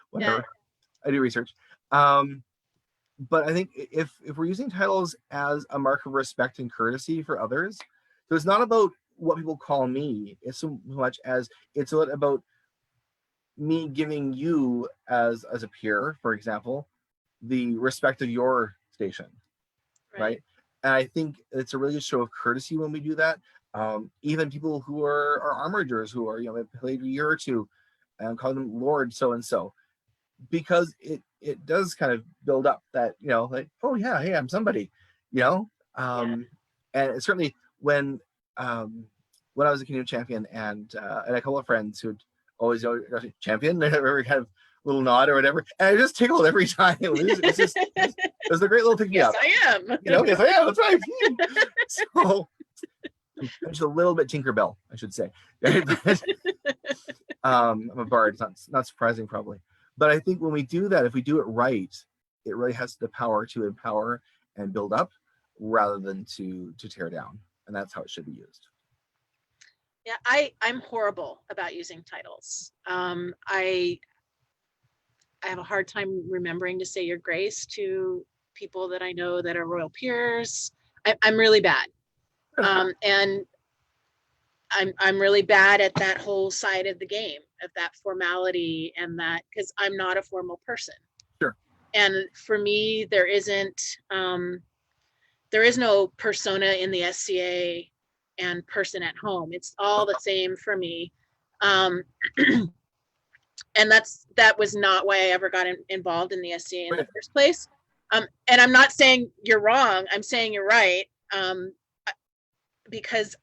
whatever. Yeah. I do research. But I think if we're using titles as a mark of respect and courtesy for others, so it's not about what people call me, it's so much as it's about me giving you as a peer, for example, the respect of your station, right? And I think it's a really good show of courtesy when we do that. Even people who are armorers who are played a year or two, and call them Lord so and so, because it does kind of build up that like, oh yeah, hey, I'm somebody, and it's certainly when I was a canoe champion and a couple of friends who'd always champion, they have every kind of little nod or whatever, and I just tickled every time. It was a great little pick me up. Yes, I am. Yes, I am. That's right. So I'm just a little bit Tinkerbell, I should say. I'm a bard. It's not surprising, probably. But I think when we do that, if we do it right, it really has the power to empower and build up rather than to tear down. And that's how it should be used. Yeah, I'm horrible about using titles. I have a hard time remembering to say your grace to people that I know that are royal peers. I'm really bad. And I'm really bad at that whole side of the game, of that formality and that, because I'm not a formal person. Sure. And for me, there is no persona in the SCA and person at home. It's all the same for me. And that was not why I ever got involved in the SCA in the first place. And I'm not saying you're wrong. I'm saying you're right. Because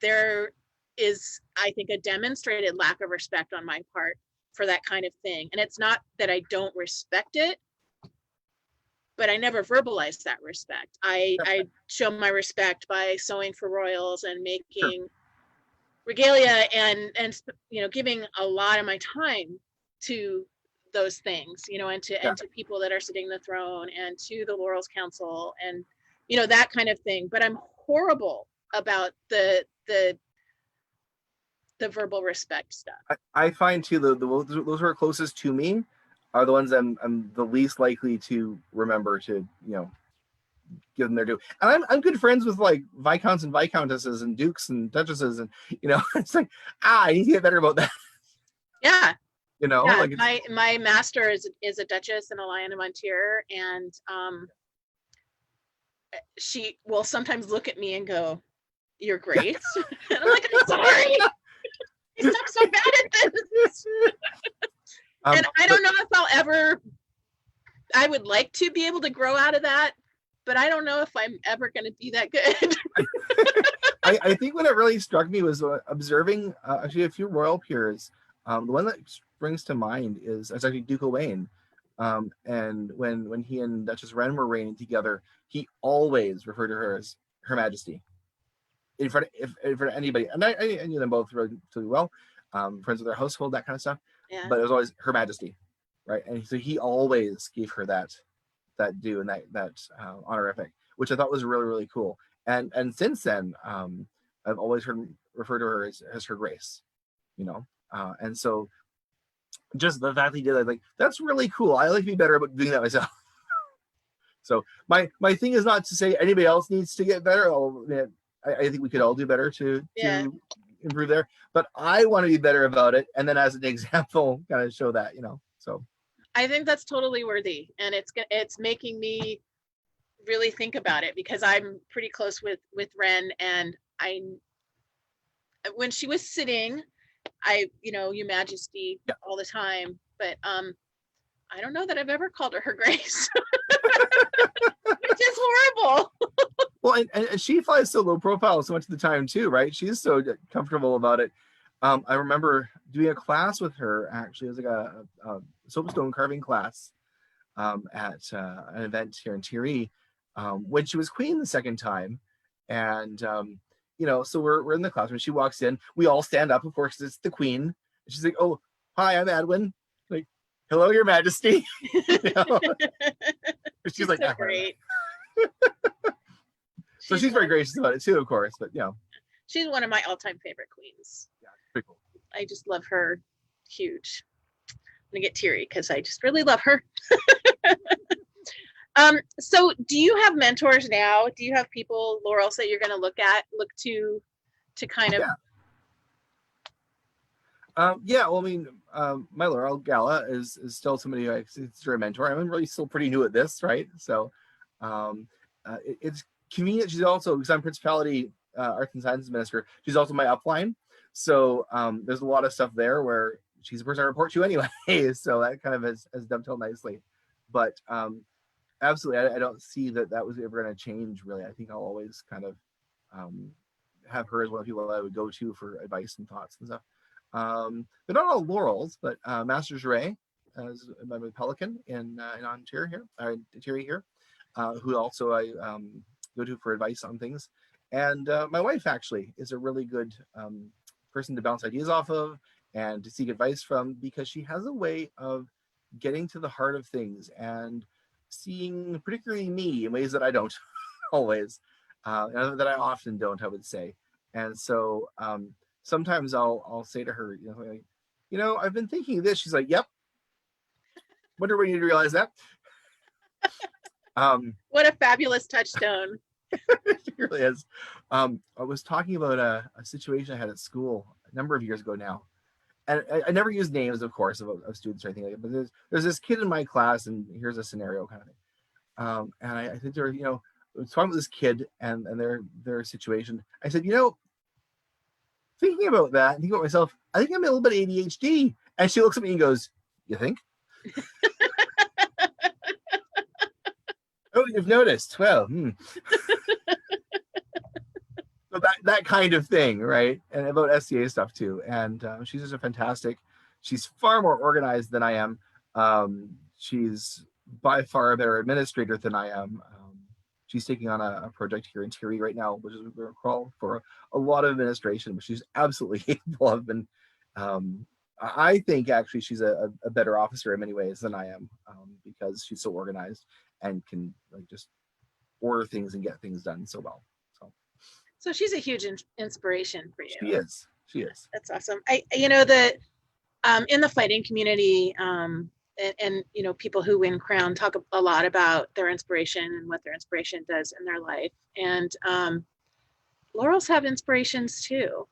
there is, I think, a demonstrated lack of respect on my part for that kind of thing. And it's not that I don't respect it, but I never verbalize that respect. I show my respect by sewing for royals and making regalia and giving a lot of my time to those things, and to people that are sitting the throne and to the Laurel's Council and that kind of thing. But I'm horrible about the verbal respect stuff. I find too those who are closest to me are the ones I'm the least likely to remember to give them their due. And I'm good friends with like viscounts and viscountesses and dukes and duchesses, and it's like I need to get better about that. Yeah. Like my master is a duchess and a Lion of Montier, and she will sometimes look at me and go, "You're great." And I'm like, "I'm sorry. I suck so bad at this." And I don't know if I would like to be able to grow out of that, but I don't know if I'm ever going to be that good. I think what it really struck me was observing actually a few royal peers. The one that springs to mind is actually Duke Owain. And when he and Duchess Wren were reigning together, he always referred to her as Her Majesty in front of anybody. And I knew them both really well, friends with their household, that kind of stuff. Yeah. But it was always Her Majesty, right? And so he always gave her that due and that honorific, which I thought was really, really cool. And since then, I've always referred to her as Her Grace, and so just the fact he did that, like, that's really cool. I like to be better about doing that myself. So my thing is not to say anybody else needs to get better. I think we could all do better to improve there, but I want to be better about it. And then as an example, kind of show that, so. I think that's totally worthy. And it's making me really think about it, because I'm pretty close with Wren, and when she was sitting, Your Majesty all the time, but I don't know that I've ever called her Her Grace, which is horrible. Well, and she flies so low profile so much of the time too, right? She's so comfortable about it. I remember doing a class with her. Actually, it was like a soapstone carving class at an event here in Thierry when she was queen the second time, and so we're in the class. When she walks in, we all stand up, of course, it's the queen. And she's like, "Oh, hi, I'm Edwin." Like, "Hello, Your Majesty." She's like, so great. So she's very gracious about it too, of course. But she's one of my all-time favorite queens. Yeah, pretty cool. I just love her huge. I'm gonna get teary because I just really love her. So do you have mentors now? Do you have people, Laurel, that you're going to look to kind of? Yeah. Well, I mean, my Laurel Gala is still somebody I consider a mentor. I'm really still pretty new at this, right? So it's convenient. She's also, because I'm Principality Arts and Sciences Minister, she's also my upline. So there's a lot of stuff there where she's the person I report to anyway. So that kind of has dovetailed nicely. But absolutely, I don't see that was ever going to change, really. I think I'll always kind of have her as one of the people I would go to for advice and thoughts and stuff. But not all Laurels, but Master Ray, as my Pelican in Ontario here, who also I go to for advice on things. And my wife actually is a really good person to bounce ideas off of and to seek advice from, because she has a way of getting to the heart of things and seeing particularly me in ways that I don't always, that I often don't, I would say. And so sometimes I'll say to her, I've been thinking of this. She's like, "Yep. Wonder when you realize that." What a fabulous touchstone. It really is. I was talking about a situation I had at school a number of years ago now. And I never use names, of course, of students or anything like that. But there's this kid in my class, and here's a scenario kind of thing. And I think they're, I was talking about this kid and their situation. I said, thinking about that and thinking about myself, I think I'm a little bit ADHD. And she looks at me and goes, "You think?" Oh, you've noticed. Well, so that kind of thing, right? And about SCA stuff too. And she's just a fantastic. She's far more organized than I am. She's by far a better administrator than I am. She's taking on a project here in Thierry right now, which is we're call for a lot of administration, but she's absolutely capable of. And I think actually she's a better officer in many ways than I am, because she's so organized and can like just order things and get things done so well. So she's a huge inspiration for you. She is. She is. That's awesome. The in the fighting community, and people who win crown talk a lot about their inspiration and what their inspiration does in their life. And laurels have inspirations too,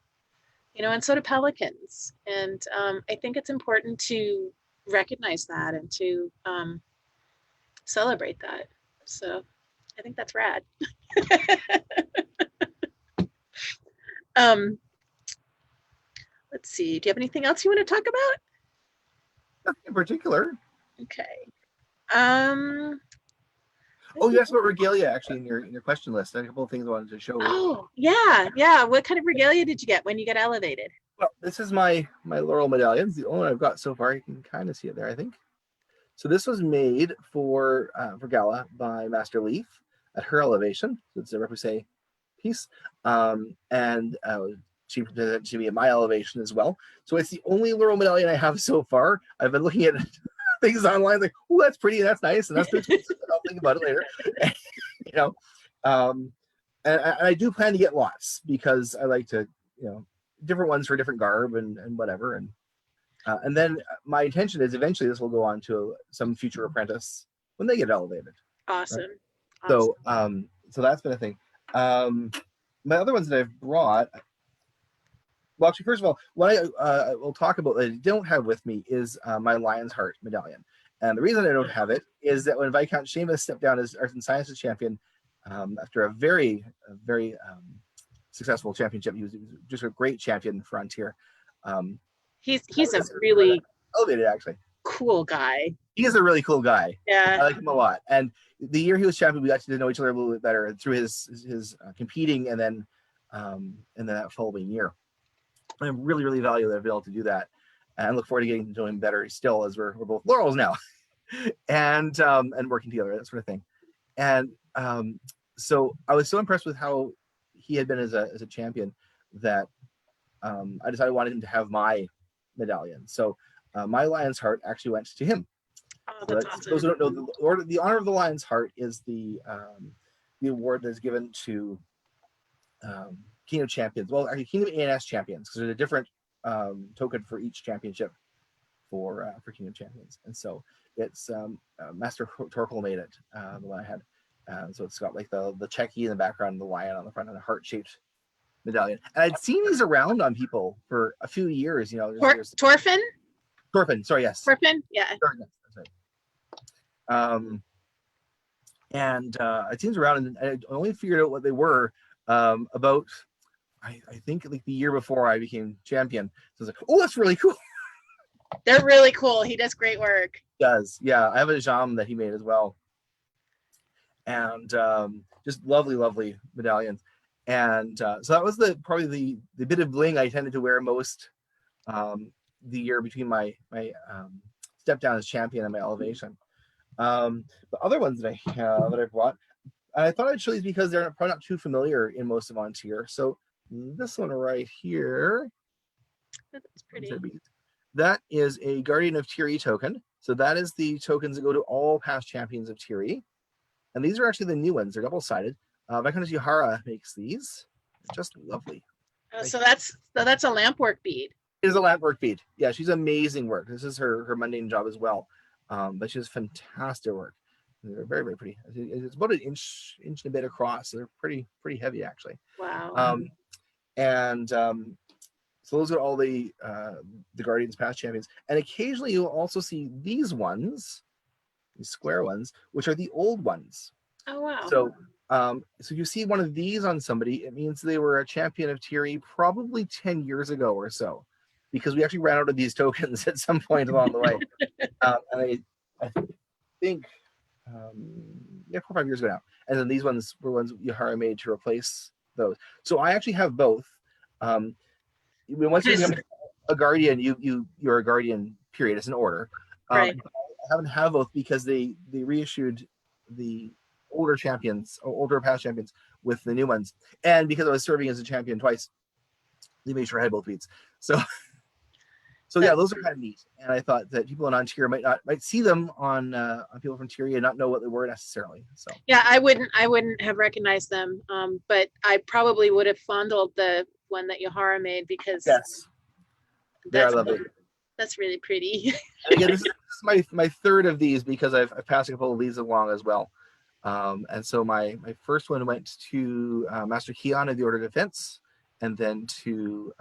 and so do pelicans. And I think it's important to recognize that and to celebrate that. So I think that's rad. Let's see. Do you have anything else you want to talk about? Nothing in particular. Okay. Oh, you asked about regalia actually in your question list. I had a couple of things I wanted to show. Oh, yeah. What kind of regalia did you get when you got elevated? Well, this is my Laurel medallion. It's the only one I've got so far. You can kind of see it there, I think. So this was made for gala by Master Leaf at her elevation. So it's a repoussé piece, and she presented it to me at my elevation as well. So it's the only Laurel medallion I have so far. I've been looking at things online like, oh, that's pretty, that's nice, and that's too expensive. I'll think about it later. And I do plan to get lots because I like to, different ones for different garb and whatever. And then my intention is eventually this will go on to some future apprentice when they get elevated. Awesome. Right? Awesome. So that's been a thing. My other ones that I've brought, well, actually, first of all, what I will talk about that I don't have with me is my Lion's Heart medallion. And the reason I don't have it is that when Viscount Seamus stepped down as Arts and Sciences champion after a very successful championship, he was just a great champion for Frontier. He's a really elevated, actually. Cool guy. He is a really cool guy. Yeah, I like him a lot. And the year he was champion, we got to know each other a little bit better through his competing, and then that following year. I really, really value that I've been able to do that, and look forward to getting to know him better still as we're both Laurels now, and working together, that sort of thing. And so I was so impressed with how he had been as a champion that I decided I wanted him to have my medallion. So my Lion's Heart actually went to him. Oh, that's awesome. Those who don't know, the Honor of the Lion's Heart is the award that is given to Kingdom Champions. Well, actually, Kingdom ANS champions, because there's a different token for each championship for Kingdom Champions. And so it's Master Torkel made it, the one I had. So it's got like the Checky in the background, the lion on the front, and a heart-shaped medallion. And I'd seen these around on people for a few years. Torfin? Torfin, sorry, yes. Torfin, yeah. Torfin, that's right. And I'd seen these around, and I only figured out what they were about, I think, like the year before I became champion. So I was like, oh, that's really cool. They're really cool. He does great work. He does, yeah. I have a jam that he made as well. And just lovely medallions. And so that was probably the bit of bling I tended to wear most the year between my step down as champion and my elevation. The other ones that I have that I brought, and I thought I'd show these because they're probably not too familiar in most of Ontier. So this one right here, that's pretty. That is a Guardian of Thierry token. So that is the tokens that go to all past champions of Thierry. And these are actually the new ones. They're double-sided. Viscountess Yuhara makes these. Just lovely. So that's a lampwork bead. It is a lampwork bead. Yeah, she's amazing work. This is her mundane job as well. But she does fantastic work. They're very, very pretty. It's about an inch and a bit across. So they're pretty heavy, actually. Wow. So those are all the Guardians past champions. And occasionally you'll also see these ones, these square ones, which are the old ones. Oh, wow. So you see one of these on somebody, it means they were a champion of Thierry probably 10 years ago or so, because we actually ran out of these tokens at some point along the way. And I think 4 or 5 years ago now. And then these ones were ones Yahara made to replace those. So I actually have both. Once you become a guardian, you're a guardian. Period. It's an order. Right. I haven't had both because they reissued the older champions, or older past champions, with the new ones, and because I was serving as a champion twice, they made sure I had both beats. So yeah, those are kind of neat. And I thought that people in Ontario might see them on people from Ontario and not know what they were necessarily. So yeah, I wouldn't have recognized them, but I probably would have fondled the one that Yahara made because yes, they are lovely. That's really pretty. And again, this is my third of these because I've passed a couple of these along as well. And so my first one went to Master Keon of the Order of Defense, and then to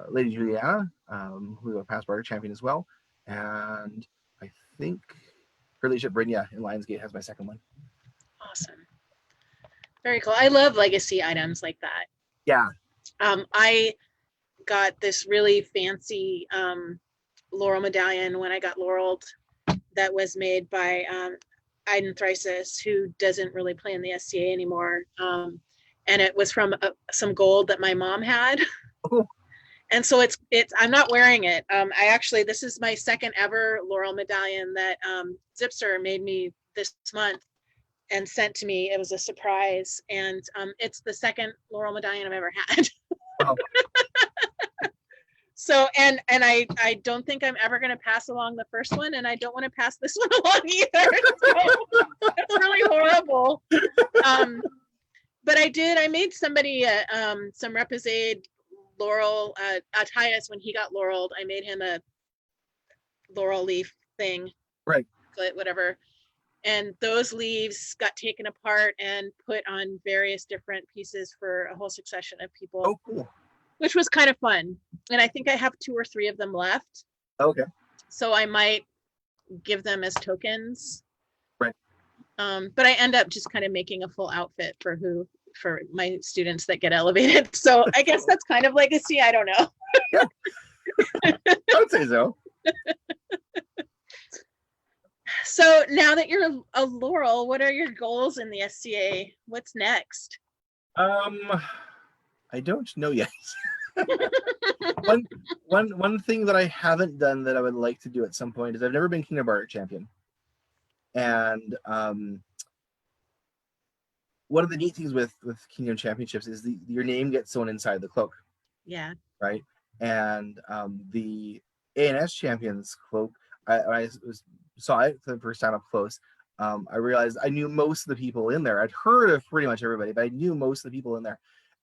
Lady Juliana, who a past barter champion as well, and I think her ladyship Brynja in Lionsgate has my second one. Awesome, very cool. I love legacy items like that. Yeah. I got this really fancy Laurel medallion when I got Laurel that was made by Iden Thrisis, who doesn't really play in the SCA anymore. And it was from some gold that my mom had. Oh. And so it's I'm not wearing it. This is my second ever Laurel medallion that Zipster made me this month and sent to me. It was a surprise. And it's the second Laurel medallion I've ever had. Wow. So, and I don't think I'm ever going to pass along the first one, and I don't want to pass this one along either. So that's really horrible. But I made somebody some Reposade Laurel, Attias, when he got Laurel, I made him a laurel leaf thing. Right. Whatever. And those leaves got taken apart and put on various different pieces for a whole succession of people. Oh, cool. Which was kind of fun. And I think I have 2 or 3 of them left. Okay. So I might give them as tokens. Right. But I end up just kind of making a full outfit for my students that get elevated. So I guess that's kind of legacy. I don't know. Yeah. I would say so. So now that you're a Laurel, what are your goals in the SCA? What's next? I don't know yet. one thing that I haven't done that I would like to do at some point is I've never been Kingdom Barter champion. And one of the neat things with Kingdom Championships is your name gets sewn inside the cloak. Yeah. Right. And the ANS Champions cloak, I saw it for the first time up close. I realized I knew most of the people in there. I'd heard of pretty much everybody, but I knew most of the people in there.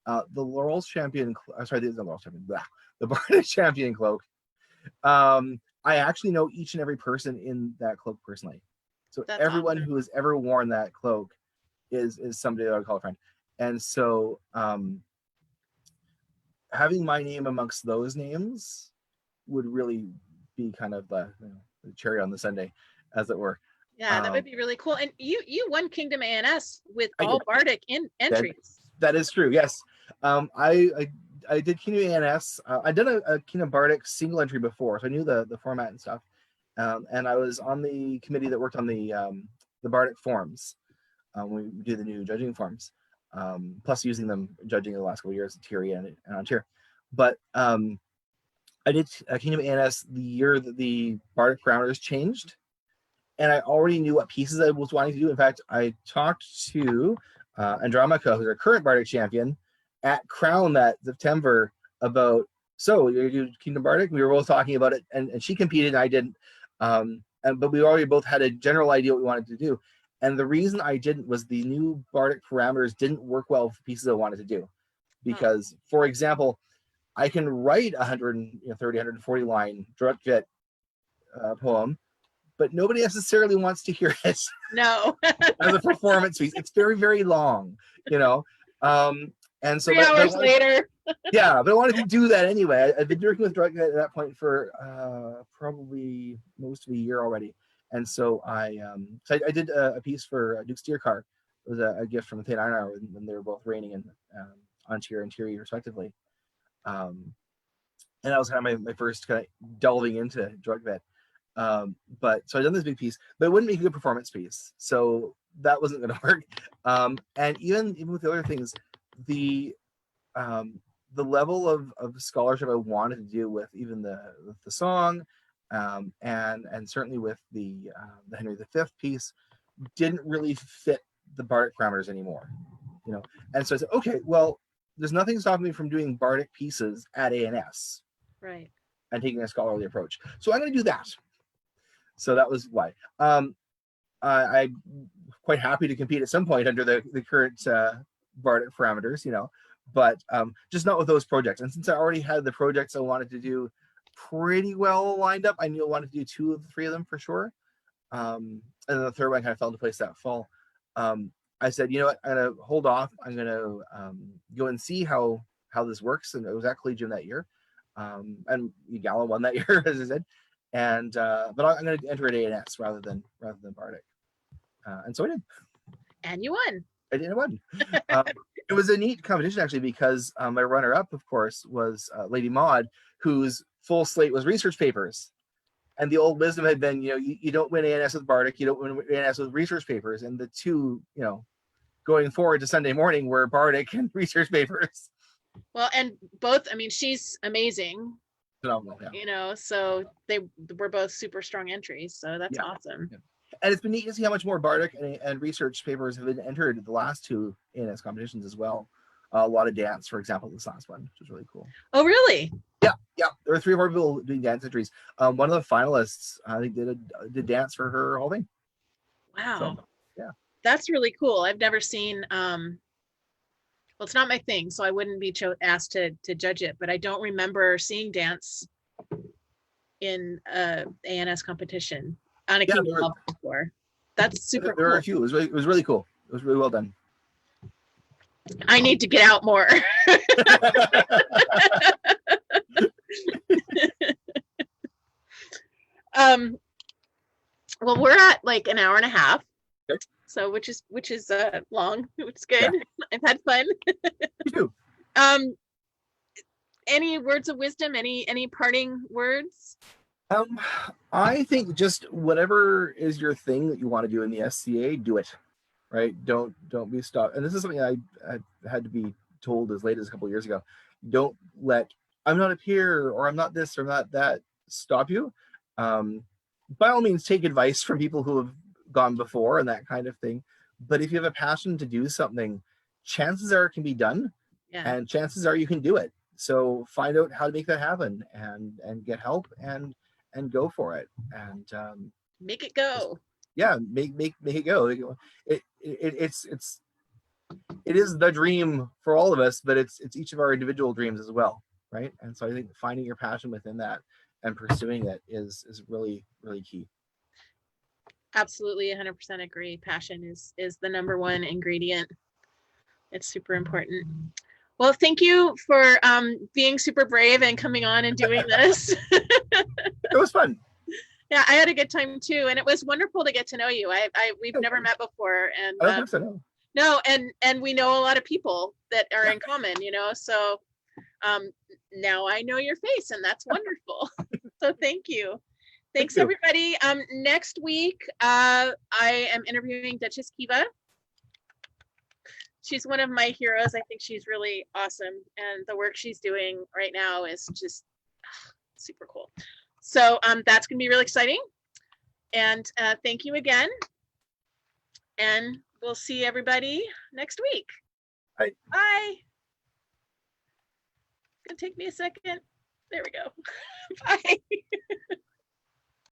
The Laurel's Champion, the Bardic Champion cloak. I actually know each and every person in that cloak personally. So that's everyone awesome. Who has ever worn that cloak is somebody that I would call a friend. And so having my name amongst those names would really be kind of the cherry on the sundae, as it were. Yeah, that would be really cool. And you won Kingdom ANS with all Bardic entries. That is true. Yes, I did Kingdom ANS. I did a Kingdom Bardic single entry before, so I knew the format and stuff. And I was on the committee that worked on the Bardic forms. We do the new judging forms, plus using them judging in the last couple of years at Tyria and Ontario. But I did Kingdom ANS the year that the Bardic parameters changed, and I already knew what pieces I was wanting to do. In fact, I talked to Andromeda, who's our current Bardic champion, at Crown that September about, so you do Kingdom Bardic? We were both talking about it, and she competed and I didn't. But we already both had a general idea what we wanted to do. And the reason I didn't was the new Bardic parameters didn't work well with the pieces I wanted to do. Because, for example, I can write 130, 140 line Drukvit poem, but nobody necessarily wants to hear it. No. As a performance piece. It's very, very long, and so 3 hours later. Yeah, but I wanted to do that anyway. I've been working with Drukvit at that point for probably most of a year already. And so I did a piece for Duke Steercar. It was a gift from Thane Iron when they were both reigning in Ontario and Tyria respectively. And that was kind of my first kind of delving into Drukvit. But so I done this big piece, but it wouldn't make a good performance piece. So that wasn't going to work. And even with the other things, the level of scholarship I wanted to do with even the song, and certainly with the Henry V piece, didn't really fit the bardic parameters anymore, you know. And so I said, okay, well, there's nothing stopping me from doing bardic pieces at ANS, Right. and taking a scholarly approach. So I'm going to do that. So that was why. I'm quite happy to compete at some point under the current bardic parameters, you know, but just not with those projects. And since I already had the projects I wanted to do pretty well lined up, I knew I wanted to do 2 of the 3 of them for sure. And then the third one kind of fell into place that fall. I said, you know what, I'm gonna hold off. I'm gonna go and see how this works. And it was at Collegium that year, and Gala won that year, as I said. And but I'm gonna enter at ANS rather than bardic. And so I did. And you won. I did. I won. It was a neat competition actually, because my runner-up, of course, was Lady Maud, whose full slate was research papers. And the old wisdom had been, you know, you don't win ANS with bardic, you don't win ANS with research papers. And the two, you know, going forward to Sunday morning were bardic and research papers. Well, and both, I mean, she's amazing. Phenomenal, yeah. You know, so they were both super strong entries. So that's awesome. Yeah. And it's been neat to see how much more bardic and research papers have been entered the last 2 ANS competitions as well. A lot of dance, for example, this last one, which was really cool. Oh, really? Yeah. There were 3 or 4 people doing dance entries. One of the finalists, I think, did dance for her whole thing. Wow. So, yeah. That's really cool. I've never seen, well, it's not my thing, so I wouldn't be asked to judge it, but I don't remember seeing dance in ANS competition on a kingdom level before. That's super There cool. were a few. It was really cool. It was really well done. I need to get out more. Well, we're at like an hour and a half. Okay. So which is long, which is good. Yeah. I've had fun. You too. Any words of wisdom, any parting words? I think just whatever is your thing that you want to do in the SCA, do it. Right? Don't be stopped. And this is something I had to be told as late as a couple of years ago. Don't let I'm not a peer, or I'm not this, or I'm not that stop you. By all means, take advice from people who have gone before and that kind of thing. But if you have a passion to do something, chances are it can be done, and chances are you can do it. So find out how to make that happen, and get help, and go for it, and make it go. Make it go. It is the dream for all of us, but it's each of our individual dreams as well, right? And so I think finding your passion within that and pursuing it is really, really key. Absolutely, 100% agree. Passion is the number one ingredient. It's super important. Well, thank you for being super brave and coming on and doing this. It was fun. Yeah, I had a good time too, and it was wonderful to get to know you. We've never met before, and I don't think so. No. No, and we know a lot of people that are in common, you know. So now I know your face, and that's wonderful. So thank you. Thanks everybody. Next week I am interviewing Duchess Kiva. She's one of my heroes. I think she's really awesome, and the work she's doing right now is just super cool. So that's gonna be really exciting. And thank you again. And we'll see everybody next week. Bye. Bye. It's gonna take me a second. There we go. Bye.